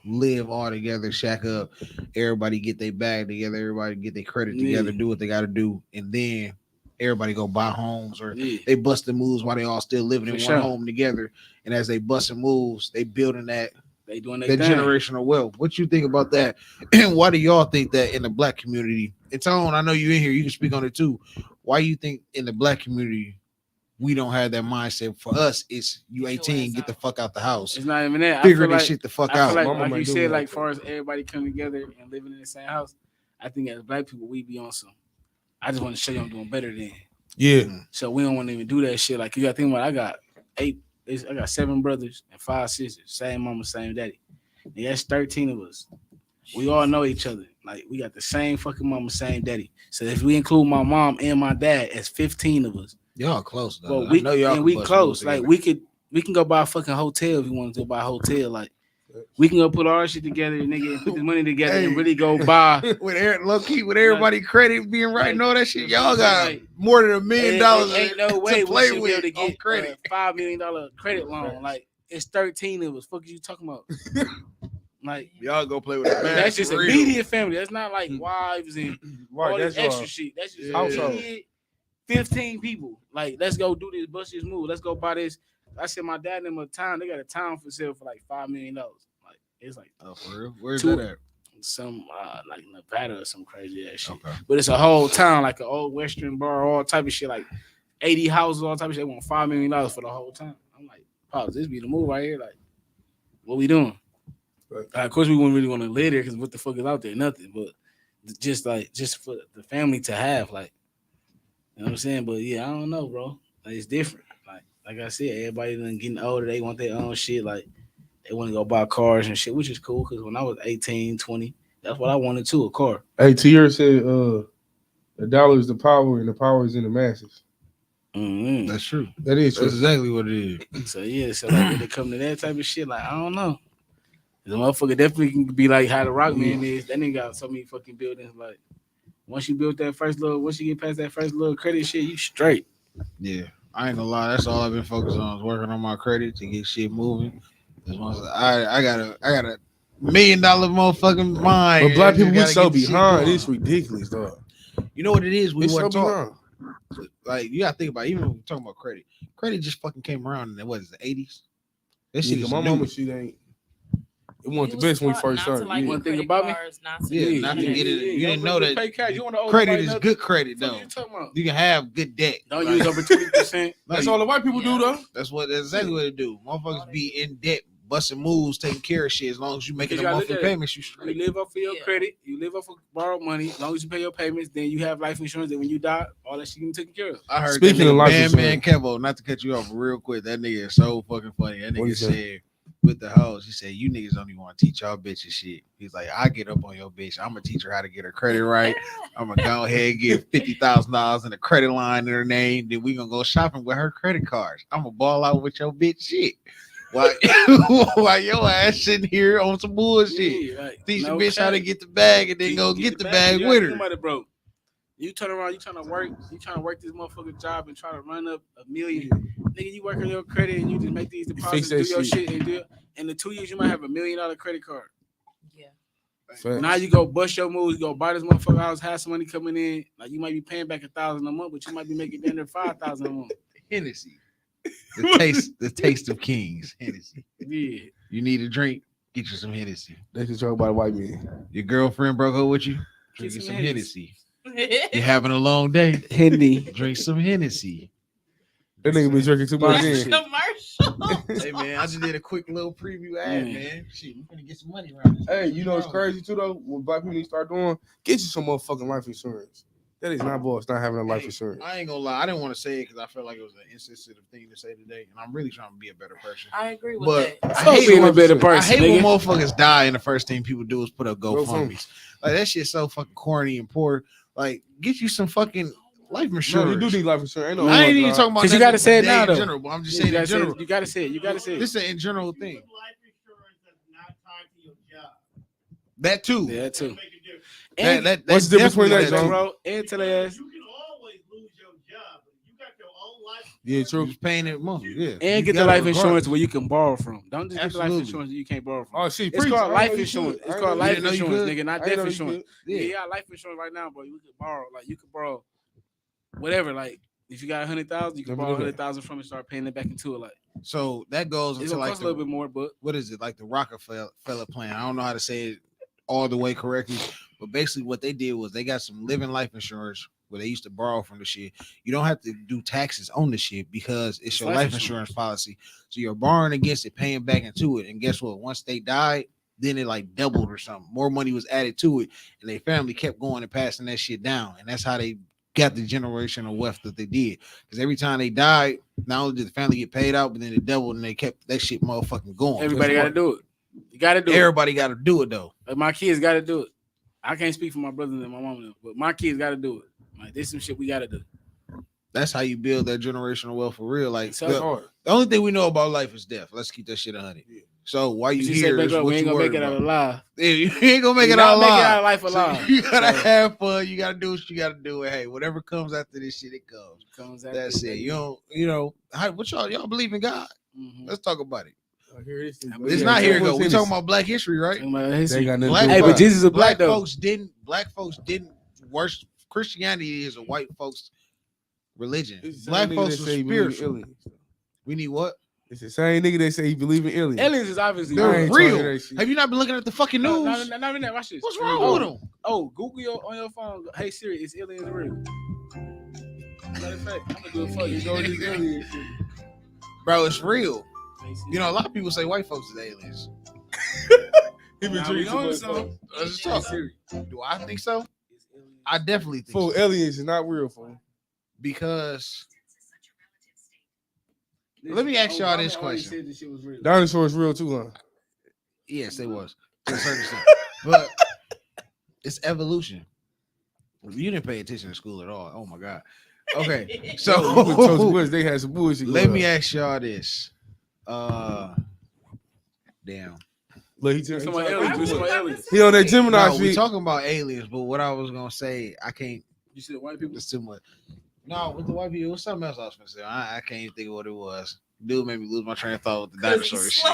live all together, shack up, everybody get their bag together, everybody get their credit together, Yeah. do what they got to do, and then everybody go buy homes or Yeah. they bust the moves while they all still living in For one sure. home together. And as they busting moves, they building that They doing their that thing. generational wealth. What you think about that? And why do y'all think that in the black community? It's on. I know you in here. You can speak on it too. Why you think in the black community we don't have that mindset? For us, it's you 18, get the fuck out the house, It's not even that. figure I feel this like, shit the fuck I out. feel like, Mama like might you do said, that. like far as everybody coming together and living in the same house, I think as black people we be on some. I just want to show you I'm doing better than. Yeah. So we don't want to even do that shit. Like you got to think about. I got 7 brothers and 5 sisters, same mama, same daddy. And that's 13 of us. We all know each other. Like we got the same fucking mama, same daddy. So if we include my mom and my dad, it's 15 of us. Y'all close though. But I know y'all can we bust close. moves Like together. we can go buy a fucking hotel if we wanted to buy a hotel. Like we can go put all our shit together, nigga, and put the money together and Hey. really go buy. with low key with everybody credit being right and all that shit, y'all got Like, more than $1 million Ain't no way to we play should be able with to on get credit. a $5 million credit loan. Like it's 13 of us. Fuck is you talking about? Like Y'all go play with it. that's just real. immediate family. That's not like wives and all Right. this That's extra all. shit. That's just Household. immediate 15 people. Like let's go do this, bust this move. Let's go buy this. I said my dad and them a town. They got a town for sale for like $5 million. Like it's like Oh, for real? Where's Two- that at? some like Nevada or some crazy ass shit. Okay. But it's a whole town, like an old Western bar, all type of shit, like 80 houses, all type of shit. They want $5 million for the whole town. I'm like, Pops, this be the move right here. Like, what we doing? Right. Of course, we wouldn't really want to live there because what the fuck is out there? Nothing. But just for the family to have, like, you know what I'm saying? But yeah, I don't know, bro. Like, it's different. Like I said, everybody done getting older. They want their own shit. Like, they want to go buy cars and shit, which is cool because when I was 18, 20, that's what I wanted too, a car. Hey, Tier said the dollar is the power and the power is in the masses. Mm-hmm. That's true. That is That's true. exactly what it is. So yeah, so like when it come to that type of shit, like I don't know. The motherfucker definitely can be like how the Rock Man is. That nigga got so many fucking buildings. Like once you get past that first little credit shit, you straight. Yeah. I ain't gonna lie. That's all I've been focused on is working on my credit to get shit moving. I got a $1 million motherfucking mind. But black I just people, we gotta so get the shit behind. going. It's ridiculous, dog. You know what it is? We It's so weren't taught. behind. Like you gotta think about it, even when we're talking about credit. Credit just fucking came around in the 80s. That shit Yeah, is my new. mama, she ain't. It wasn't the You was best when we taught first not started. to like Yeah. One thing credit about me? cards, not to Yeah, not to get it. You didn't know that Pay cash. You want to owe credit nobody is nothing. good credit What though. you talking about? You can have good debt. Don't Like, use over 20%. That's all the white people do, though. That's exactly what it do. Motherfuckers be in debt, busting moves, taking care of shit. As long as you making You the gotta look monthly at it. payments, you You straight. live off of your Yeah. credit. You live off of borrowed money. As long as you pay your payments, then you have life insurance. And when you die, all that shit can be taken care of. I heard Speaking that of nigga life Man insurance. Kevo, not to cut you off real quick. That nigga is so fucking funny. That What he nigga say? said with the hoes, he said, "You niggas don't even want to teach y'all bitches shit." He's like, "I get up on your bitch. I'm gonna teach her how to get her credit right. I'm gonna go ahead and give $50,000 in a credit line in her name. Then we gonna go shopping with her credit cards. I'm gonna ball out with your bitch shit. While your ass sitting here on some bullshit. Yeah, like, Teach no the bitch how to cap. get the bag and then You go get the bag You with gotta think her." about it, bro. You turn around, you trying to work this motherfucking job and try to run up $1 million. Nigga, you work on your credit and you just make these deposits, do that your shit. shit, and do it. In the 2 years, you might have $1 million credit card. Yeah. Facts. Now you go bust your moves, go buy this motherfucker house, have some money coming in. Like you might be paying back $1,000 a month, but you might be making under $5,000 a month. Hennessy. The taste of kings. Hennessy. Yeah. You need a drink? Get you some Hennessy. They controlled by the white man. Your girlfriend broke up with you? Drink Get you some some Hennessy. Hennessy. You having a long day? Henny. Drink some Hennessy. That nigga been drinking too much in. Commercial. Hey man, I just did a quick little preview ad, Yeah. man. Shit, we're gonna get some money around this. Hey, you know what's crazy too though? When black people need to start doing, get you some motherfucking life insurance. That is not boss not having a life insurance. I ain't gonna lie, I didn't want to say it because I felt like it was an insensitive thing to say today, and I'm really trying to be a better person. I agree with But that. I hate, being a better I person, hate when nigga. motherfuckers die and the first thing people do is put up GoFundMe. GoFundMes. Like that shit's so fucking corny and poor. Like, get you some fucking life No, insurance. you do need life insurance. Ain't no I ain't homo, even dog. talking about 'Cause you that gotta say it today now, in though. general, but I'm just You saying in gotta say general. it. You gotta say it. You gotta say it. This is an in general thing. Life insurance that's not tied to your job. That too. Yeah, too. Make a difference. And What's the difference between that, definitely John? bro, and tell ass, You can always lose your job, but you got your own life. Yeah, You true. was paying it monthly, yeah. and You get the got it life regardless. insurance where you can borrow from. Don't just get the life Absolutely. insurance that you can't borrow from. Oh shit, It's preach. called I ain't life know you insurance. could. It's I called ain't life know you insurance, could. nigga, not I ain't death know you insurance. could. Yeah, you got life insurance right now, bro. You can borrow, like you can borrow whatever. Like if you got 100,000, you can Let me borrow look at 100,000 from it, start paying it back into it. Like So that goes it's into gonna like cost a little bit more, but what is it, like the Rockefeller plan? I don't know how to say it all the way correctly, but basically what they did was they got some living life insurance where they used to borrow from the shit. You don't have to do taxes on the shit because it's your life insurance policy. So you're borrowing against it, paying back into it. And guess what? Once they died, then it like doubled or something. More money was added to it, and their family kept going and passing that shit down. And that's how they got the generational wealth that they did. Because every time they died, not only did the family get paid out, but then it doubled and they kept that shit motherfucking going. everybody got to do it. You got to do it. Everybody got to do it though. Like, my kids got to do it. I can't speak for my brothers and my mom, but my kids got to do it. Like this some shit we got to do. That's how you build that generational wealth for real. Like So That's the hard. only thing we know about life is death. Let's keep that shit 100. Yeah. So why you You here? say, is back up, what we ain't you gonna make worried it out about. alive. Yeah, you ain't gonna make We it not out make it alive. out of life So alive. you gotta So- have fun. You gotta do what you gotta do. And hey, whatever comes after this shit, it comes. Comes out That's there, it. baby. You know, what y'all believe in God? Mhm. Let's talk about it. It's It's not here to go. We're talking about Black history, right? Talking about They history. ain't got nothing Black- to do Hey, with but Jesus is black though. Black folks didn't worship. Christianity is a white folks religion. It's the Black same nigga folks that are say he believe in spiritual. aliens. We need what? It's the same nigga that say he believe in aliens. Aliens is obviously I They're ain't real. talking that shit. Have you not been looking at the fucking news? Not even that. Watch this. What's wrong with them? Oh, Google on your phone. Hey Siri, is aliens real? Matter of fact, I'm gonna do it for you. Go with this alien shit. Bro, it's real. You know, a lot of people say white folks is aliens. He been Nah, we drinking on too much, some. bro. Let's just talk. Do I think so? I definitely think Fool, so. aliens is not real, fool. Because let me ask y'all this question. Said this shit was real. Dinosaurs real too, huh? Yes, it was to a certain extent. But it's evolution. You didn't pay attention to school at all. Oh my god. Okay, You so would toast Woods, they had some bullshit. let going me on. ask y'all this. Damn. Look, he Some aliens. Some aliens. He on that Gemini No, we shit. talking about aliens, but what I was gonna say, I can't. You said white people. It's too much. No, with the white people, it was something else I was gonna say. I can't even think of what it was. Dude made me lose my train of thought with the dinosaur shit.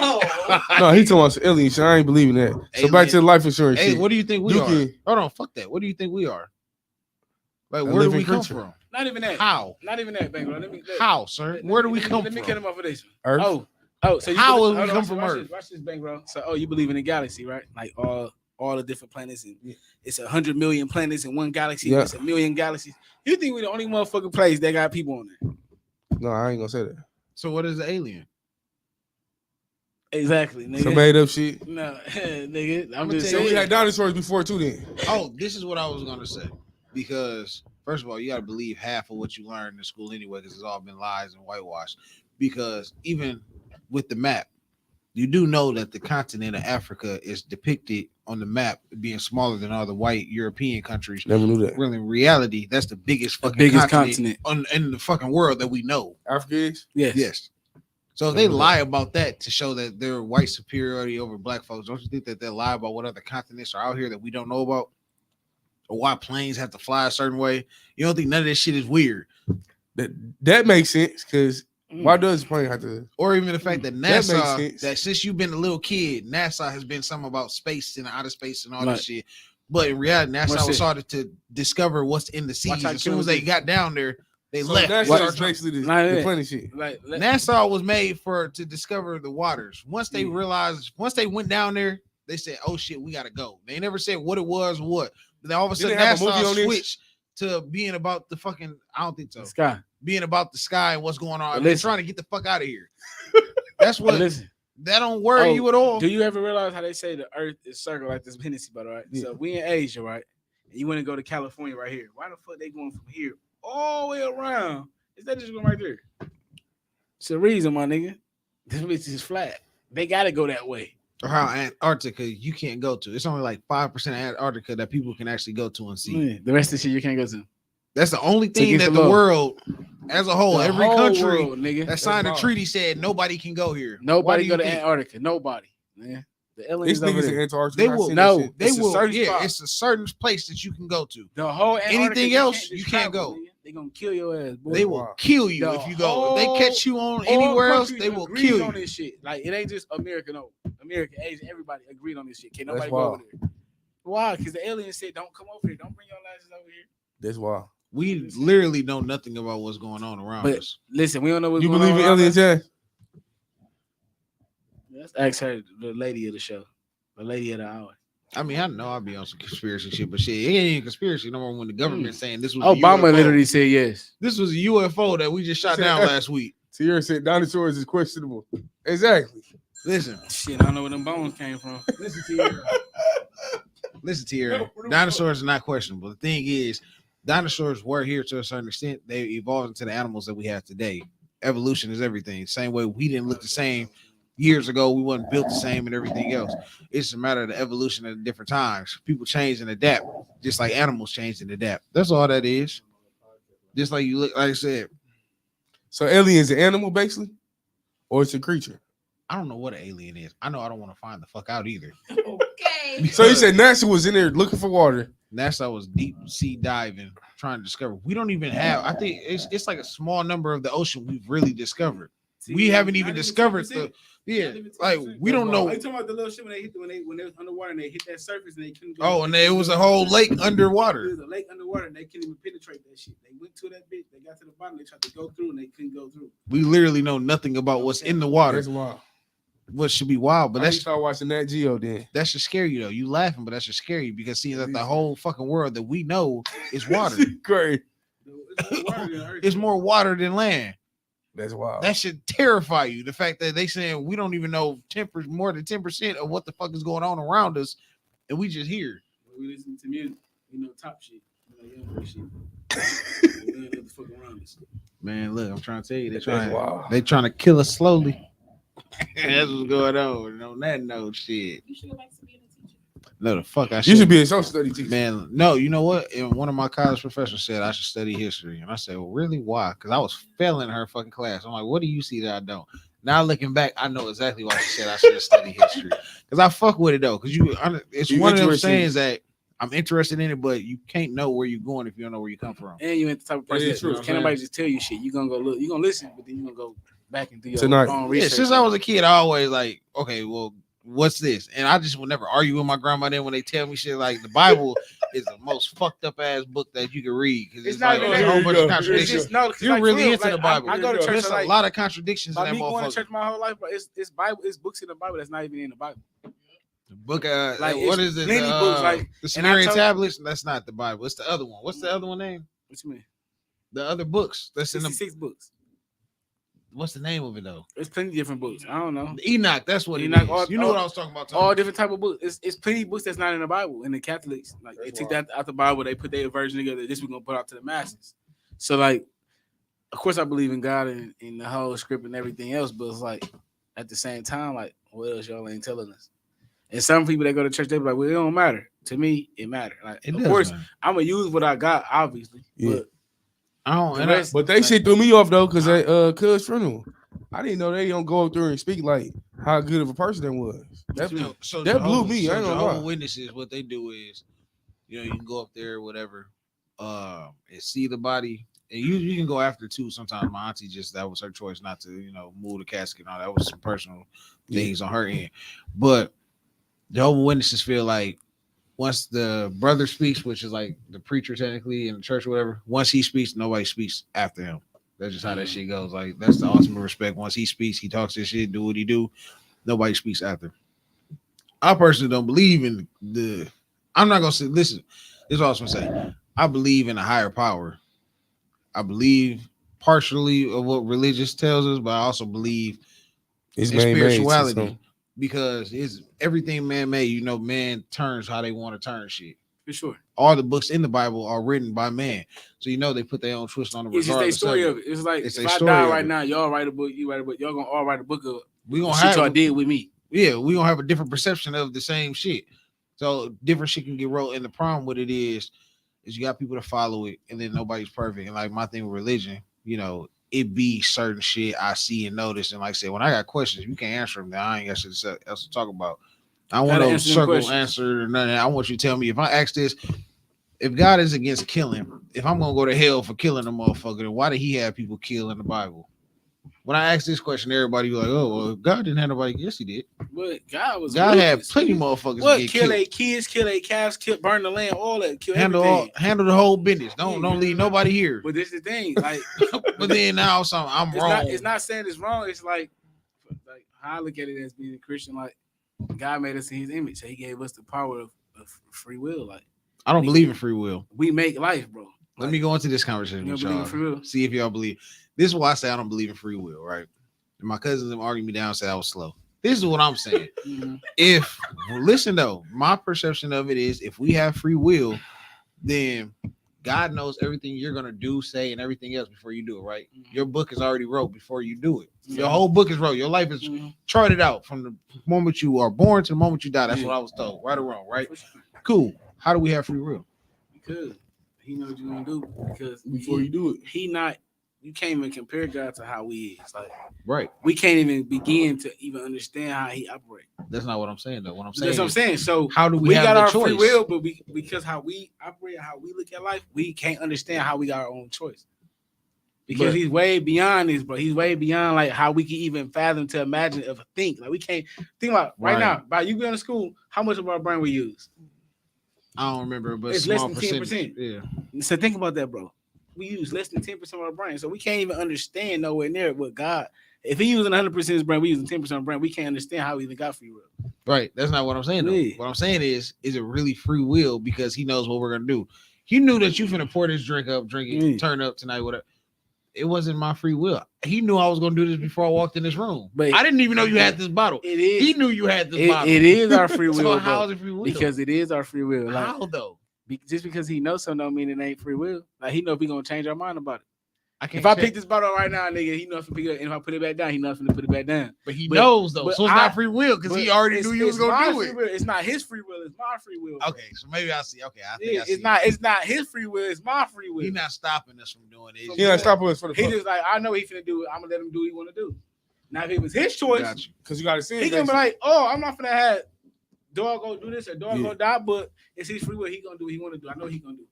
No, he talking about some alien shit. I ain't believing that. So back to the life insurance Hey, shit. what do you think we You are? can- Hold on, fuck that. What do you think we are? Like, A where do living we come creature. from? Not even that. How? Not even that, Bankroll. How, sir? Where do we come Let me from? cut him off of this. Earth. So you How believe- will we hold on, come from watch Earth? this, watch this, Bankroll. So, you believe in a galaxy, right? Like all the different planets, and Yeah. it's 100 million planets in one galaxy. Yeah. It's a million galaxies. You think we the only motherfucking place that got people on there? No, I ain't gonna say that. So what is an alien? Exactly, nigga. Some made up shit. No, nigga. I'm I'ma just tell So saying. we had dinosaurs before too. Then Oh, this is what I was gonna say. Because first of all, you gotta believe half of what you learned in school anyway, because it's all been lies and whitewash. Because even with the map, you do know that the continent of Africa is depicted on the map being smaller than all the white European countries. never knew that. Well, in reality, that's the biggest fucking biggest continent in the fucking world that we know. Africa is. Yes. Yes. So if they lie about that to show that they're white superiority over black folks, don't you think that they lie about what other continents are out here that we don't know about? Or why planes have to fly a certain way? You don't think none of this shit is weird? That makes sense because Mm. why does the plane have to? Or even the fact that That makes NASA, sense. that since you've been a little kid, NASA has been something about space and outer space and all Right. this shit. But in reality, Watch NASA was this. started to discover what's in the seas. Watch how As soon Kim as they do. got down there, they So left. that's What- basically the Not that. planet shit. Like, NASA was made to discover the waters. Once they Yeah. realized, once they went down there, they said, "Oh shit, we gotta go." They never said what it was or what. Then all of a Didn't sudden, they have a movie NASA on this? switched to being about the fucking. I don't think so. Sky. Being about the sky and what's going on. But They're listen. trying to get the fuck out of here. That's But what. listen, That don't worry Oh, you at all. do you ever realize how they say the Earth is circle like this Hennessy bottle, right? Yeah. So we in Asia, right? And you want to go to California right here. Why the fuck they going from here all the way around? Is that just going right there? It's the reason, my nigga. This bitch is flat. They gotta go that way. Or how Antarctica you can't go to. It's only like 5% of Antarctica that people can actually go to and see. Yeah, the rest of the shit you can't go to. That's the only thing against that the the law. world, as a whole, The every whole country world, nigga. that signed a wild. treaty said nobody can go here. Why Nobody do go you to think? Antarctica. Nobody. Man. The These aliens over niggas in there. Antarctica. They I will seen that no. shit. They It's a will. certain Yeah, spot. it's a certain place that you can go to. The whole Antarctica, Anything else, you just can't travel, go. nigga. They gonna kill your ass, boy. They will Wow. kill you The if you go. If they whole- catch you on All anywhere else, countries they will agreed kill on you. this shit. Like it ain't just America, no. America, Asia, everybody agreed on this shit. Can't That's nobody go wild. over there. Why? Because the aliens said, "Don't come over here. Don't bring your asses over here." That's wild. We literally know nothing about what's going on around But us. listen, we don't know what's You going believe on in around aliens? us. Yeah. Let's ask her, the lady of the show, the lady of the hour. I mean, I know I'll be on some conspiracy shit, but shit, it ain't even conspiracy no more when the government saying this was a Obama UFO. literally said yes. This was a UFO that we just shot Said- down last week. Sierra said dinosaurs is questionable. Exactly. Listen, Shit, I don't know where them bones came from. Listen to you. listen, Tierra. Dinosaurs are not questionable. The thing is, dinosaurs were here to a certain extent. They evolved into the animals that we have today. Evolution is everything. Same way we didn't look the same years ago. We wasn't built the same and everything else. It's a matter of the evolution at different times. People change and adapt, just like animals change and adapt. That's all that is. Just like you look, like I said, So aliens an animal basically, or it's a creature. I don't know what an alien is. I know I don't want to find the fuck out either. Okay. So you said NASA was in there looking for water. NASA was deep sea diving, trying to discover. We don't even have. I think it's like a small number of the ocean we've really discovered. We haven't even discovered the. Yeah, like we don't know. Are you talking about the little shit when they hit when they was underwater and they hit that surface and they couldn't go? Oh, and there was a whole lake There underwater. was a lake underwater and they couldn't even penetrate that shit. They went to that bitch, they got to the bottom, they tried to go through and they couldn't go through. We literally know nothing about what's in the water. That's wild. What should be wild, but But that's let's start watching that Geo then. that should scare you though. You laughing, but that should scare you because seeing that the whole fucking world that we know is water. Great. It's more water than land. That's wild. That should terrify you. The fact that they saying we don't even know more than 10% of what the fuck is going on around us, and we just here. We listen to music, you know, top shit. You know, young boy shit. We don't know what the fuck around us. Man, look, I'm trying to tell you, That's wild. they trying to kill us slowly. That's what's going on. And on that note, shit. You should go back to being a teacher. No, the fuck I You should. should be a social study teacher. Man, no, you know what? And one of my college professors said I should study history. And I said, well, really? Why? Because I was failing her fucking class. I'm like, what do you see that I don't? Now looking back, I know exactly why she said I should study history. Because I fuck with it though. Because it's You one of them interested. sayings that I'm interested in it, but you can't know where you're going if you don't know where you come from. And you ain't the type of person Yeah, that true. can't nobody just tell you shit. You gonna go look, you gonna listen, but then you gonna go back and do your Tonight. own Yeah, research. since I was a kid, I always like, okay, well, what's this? And I just would never argue with my grandma then when they tell me shit like the Bible is the most fucked up ass book that you can read because it's not like even a that. whole bunch of It's contradictions. just no, 'cause You're like, really for real, into the like, Bible. I go to church. There's so, a like, lot of contradictions in by that me going to motherfucker. church my whole life, but it's Bible, it's books in the Bible that's not even in the Bible. The book, Like, what it's is it? plenty books, like, The and I Sumerian told- tablets. That's not the Bible. It's the other one. What's the other one name? What you mean? The other books. That's in the. 66 books. What's the name of it though? It's plenty of different books. I don't know. Enoch. That's what Enoch, it is. all- You knew all- what I was talking about. Tom. All different type of books. It's plenty of books that's not in the Bible. And the Catholics, like they took that out the Bible, they put their version together. This we're gonna put out to the masses. So like, of course I believe in God and in the whole script and everything else, but it's like at the same time, like, what else y'all ain't telling us? And some people that go to church, they be like, well, it don't matter. To me, it matter. Like, It of does, course, man. I'm gonna use what I got, obviously. Yeah. But I don't. the And I, rest- But they shit threw me off though, cause at Cuz funeral, I didn't know they don't go up there and speak like how good of a person that was. That, so that blew Jehovah's- me. I ain't gonna Jehovah's lie. Witnesses, what they do is, you can go up there, whatever, and see the body. And you can go after too. Sometimes my auntie that was her choice not to, move the casket and all that was some personal things on her end. But Jehovah's Witnesses feel like once the brother speaks, which is like the preacher technically in the church or whatever, once he speaks, nobody speaks after him. That's just how that shit goes. Like that's the ultimate respect. Once he speaks, he talks his shit, do what he do. Nobody speaks after. I personally don't believe in I'm not gonna say. Listen, this is all I was gonna say. I believe in a higher power. I believe partially of what religious tells us, but I also believe It's in man-made, spirituality so- because it's everything man-made. Man turns how they want to turn shit. for sure. All the books in the Bible are written by man, so they put their own twist on it. It's just their regardless story of of it. It's like It's if their I story die of right it. now, y'all write a book, you write a book, y'all gonna all write a book of We gonna shit have y'all did with me. Yeah, we gonna have a different perception of the same shit. So different shit can get wrote. And the problem with it is you got people to follow it, and then nobody's perfect. And like my thing with religion, it be certain shit I see and notice. And like I said, when I got questions, you can't answer them. Now I ain't got shit else to talk about. I don't want Gotta no answer them circle questions. answer or nothing. I want you to tell me if I ask this. If God is against killing, if I'm gonna go to hell for killing a motherfucker, then why did he have people kill in the Bible? When I asked this question, everybody was like, "Oh, well, God didn't have nobody." Yes, he did. But God was God had ruthless. plenty of motherfuckers What get kill killed. their kids, kill their calves, burn the land, all that, kill Handle everything. the whole business. Don't Yeah. leave nobody here. But this is the thing, like, But then now I'm wrong. it's not saying it's wrong. It's like how I look at it as being a Christian. Like God made us in His image, so He gave us the power of free will. Like I don't believe in free will. we make life, bro. Let me go into this conversation You with don't believe y'all. in free will? See if y'all believe. This is why I say I don't believe in free will, right? And my cousins have argued me down and said I was slow. This is what I'm saying. Listen though, my perception of it is if we have free will, then God knows everything you're gonna do, say, and everything else before you do it, right? Your book is already wrote before you do it. Your whole book is wrote. Your life is charted out from the moment you are born to the moment you die. That's what I was told, right or wrong, right? Cool. How do we have free will? Because He knows what you're gonna do. Because Before you do it. You can't even compare God to how we is. Like Right. we can't even begin to even understand how He operates. That's not what I'm saying though. What I'm saying That's what I'm is, saying. So how do we we have got the our choice? free will, but because how we operate, how we look at life, we can't understand how we got our own choice. Because But- He's way beyond this, bro. He's way beyond like how we can even fathom to imagine of a think. Like we can't think about right now. By you going to school, how much of our brain we use? I don't remember, but It's less small than percentage. 10%. Yeah. So think about that, bro. We use less than 10% of our brain, so we can't even understand nowhere near what God. If He using 100% of His brain, we using 10% of our brain. We can't understand how He even got free will. Right. That's not what I'm saying though. Yeah. What I'm saying is it really free will because He knows what we're gonna do. He knew that you finna pour this drink it, Yeah. turn up tonight, whatever. It wasn't my free will. He knew I was gonna do this before I walked in this room. But I didn't even know you had this bottle. It is. He knew you had this bottle. It is our free will. So bro. how is it free will? Because it is our free will. Like, how though? just because He knows something don't mean it ain't free will. Like He know if we gonna change our mind about it. I can't If I check. pick this bottle up right now, nigga, He know if I pick it up, and if I put it back down, He knows if to put it back down. But he but- knows though, but so it's I- not free will because But he already it's- knew you was it's my gonna do free it. will. It's not His free will. It's my free will. bro. Okay, so maybe I see. Okay, I think Yeah, I see. it's not His free will. It's my free will. He's not stopping us from doing it. He not stopping us for the He fuck. just like I know He finna do it. I'm gonna let Him do what He want to do. Now if it was His choice, Got you. Because you got to see He can be like, oh, I'm not finna have dog gonna do this or dog gonna die, but it's his free will. He gonna do what he want to do. I know he gonna do.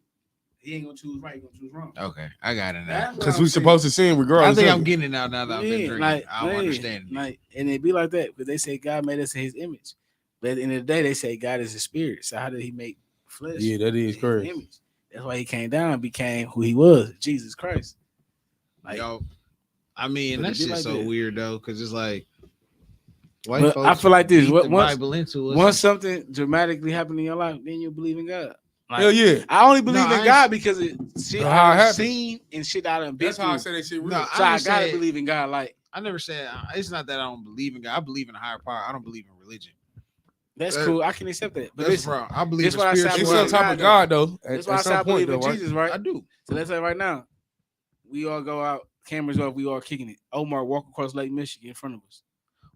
He ain't gonna choose right. He gonna choose wrong. Okay, I got it now. That's what Because I'm we saying. supposed to sin regardless. I think of I'm it. getting it now that I've been drinking. Like, I'm understanding. Like, and it be like that because they say God made us in His image, but at the end of the day, they say God is a spirit. So how did He make flesh? Yeah, that is in His correct. image? That's why He came down and became who He was, Jesus Christ. Like, Yo, I mean, but that it be shit's like so that. weird though, because it's like white but folks I feel like this. beat the Once Bible into us. once something dramatically happened in your life, then you believe in God. Like, Hell yeah. I only believe No, I in ain't- God because it shit How it I've happened. seen and shit I done been That's how I through. say that shit real. No, So I ain't gotta said- believe in God. Like, I never said it's not that I don't believe in God. I believe in a higher power. I don't believe in religion. that's That- cool. I can accept that. But That's listen, wrong. I believe this in what I said I spiritual. It's believe on in top God, of God though. that's At why I said I some point believe though, in right? Jesus, right? I do. So let's say right now, we all go out, cameras off, we all kicking it. Omar walk across Lake Michigan in front of us.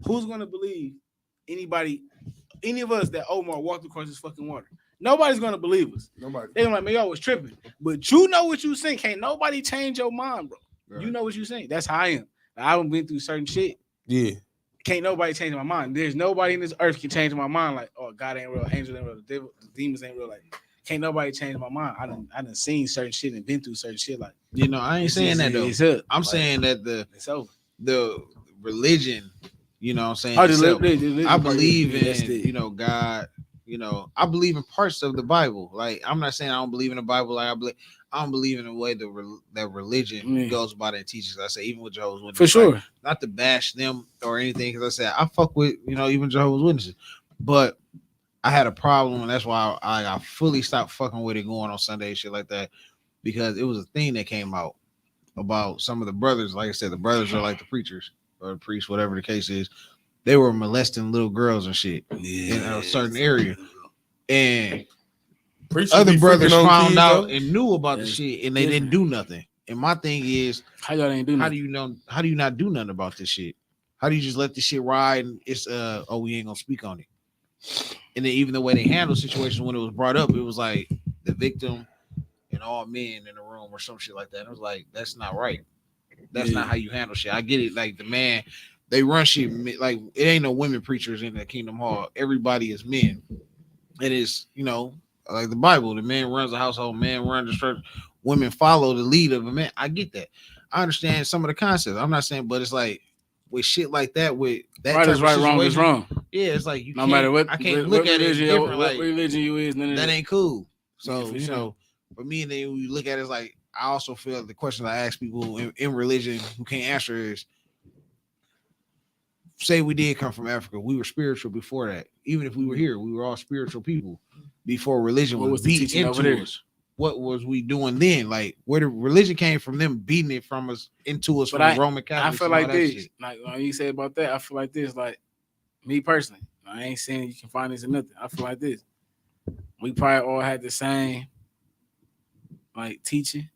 Who's gonna believe any of us that Omar walked across this fucking water? Nobody's gonna believe us. Nobody. They gonna like, man, y'all was tripping. But you know what you think. Can't nobody change your mind, bro. Right. You know what you think. That's how I am. I've been through certain shit. Yeah. Can't nobody change my mind. There's nobody in this earth can change my mind. Like, oh, God ain't real, angels ain't real, the devil, the demons ain't real. Like, can't nobody change my mind. I done seen certain shit and been through certain shit. Like, You know, I ain't it's saying that though. It's up. I'm Like, saying that it's over. the religion, you know what I'm saying? Oh, itself, the I believe that's in, it. you know, God, you know, I believe in parts of the Bible. Like, I'm not saying I don't believe in the Bible. Like, I don't believe in the way that religion Mm. goes about and teaches. I say, even with Jehovah's Witnesses. For sure. Like, not to bash them or anything, because I said, I fuck with, you know, even Jehovah's Witnesses. But I had a problem, and that's why I fully stopped fucking with it going on Sunday and shit like that, because it was a thing that came out about some of the brothers. Like I said, the brothers are like the preachers or the priests, whatever the case is. They were molesting little girls and shit in a certain area, and Preachers other be brothers freaking on found kids, out though. and knew about the That's shit, and they didn't do nothing. And my thing is, How y'all ain't do how nothing? do you know? How do you not do nothing about this shit? How do you just let this shit ride and it's oh, we ain't gonna speak on it? And then even the way they handle situations when it was brought up, it was like the victim and all men in the room or some shit like that. And it was like, that's not right. That's Yeah. not how you handle shit. I get it. Like the man, they run shit like it ain't no women preachers in the Kingdom Hall. Everybody is men. It is, you know, like the Bible. The man runs the household, man runs the church, women follow the lead of a man. I get that. I understand some of the concepts. I'm not saying, but it's like with shit like that, with that Right type is of right, wrong is situation, wrong. Yeah, it's like you No can't, matter what, I can't what look at it religion, different. what Like religion you is, none of that ain't cool. So Yeah, for you sure. know, for me, and then when you look at it, it's like I also feel the question I ask people in religion who can't answer is, say we did come from Africa, we were spiritual before that. Even if we were here, we were all spiritual people before religion What was was the beat teaching over into there? us. What was we doing then? Like where the religion came from, them beating it from us into us But from the Roman I Catholics. feel and all like that this. shit. Like when you say about that, I feel like this. Like me personally, I ain't saying you can find this or nothing. I feel like this. We probably all had the same like teaching,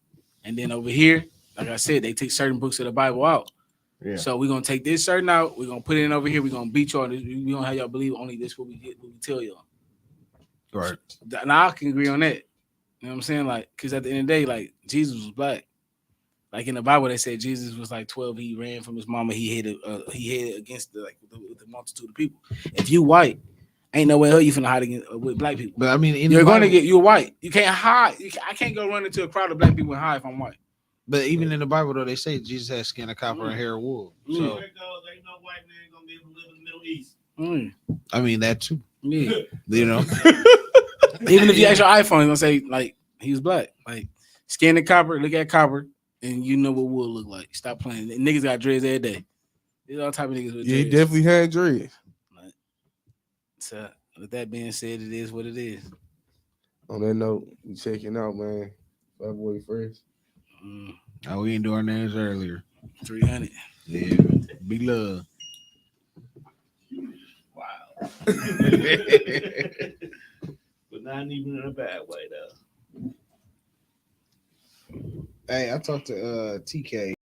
and then over here, like I said, they take certain books of the Bible out. Yeah. So we're gonna take this certain out. We're gonna put it in over here. We're gonna beat y'all. We gonna have y'all believe only this what we get, what we tell y'all. Right. Now I can agree on that. You know what I'm saying? Like, because at the end of the day, like Jesus was black. Like in the Bible, they said Jesus was like 12. He ran from his mama. He hated against the multitude of people. If you white, ain't no way hell you finna hide against, with black people. But I mean, in You're the going to Bible- get, you're white. You can't hide. I can't go run into a crowd of black people and hide if I'm white. But even in the Bible, though, they say Jesus had skin of copper and hair of wool. So Yeah. There it goes. Ain't no white man gonna be able to live in the Middle East. I mean that too. Yeah. You know. Even if you ask your iPhone, it's gonna say like he was black. Like scan the copper, look at copper, and you know what wool look like. Stop playing. Niggas got dreads every day. There's all type of niggas with Yeah, he dreads. definitely had dreads. So with that being said, it is what it is. On that note, we checking out, man. February 1st. Oh, we ain't doing our names earlier. 300. Yeah. Be love. Wow. But not even in a bad way though. Hey, I talked to TK.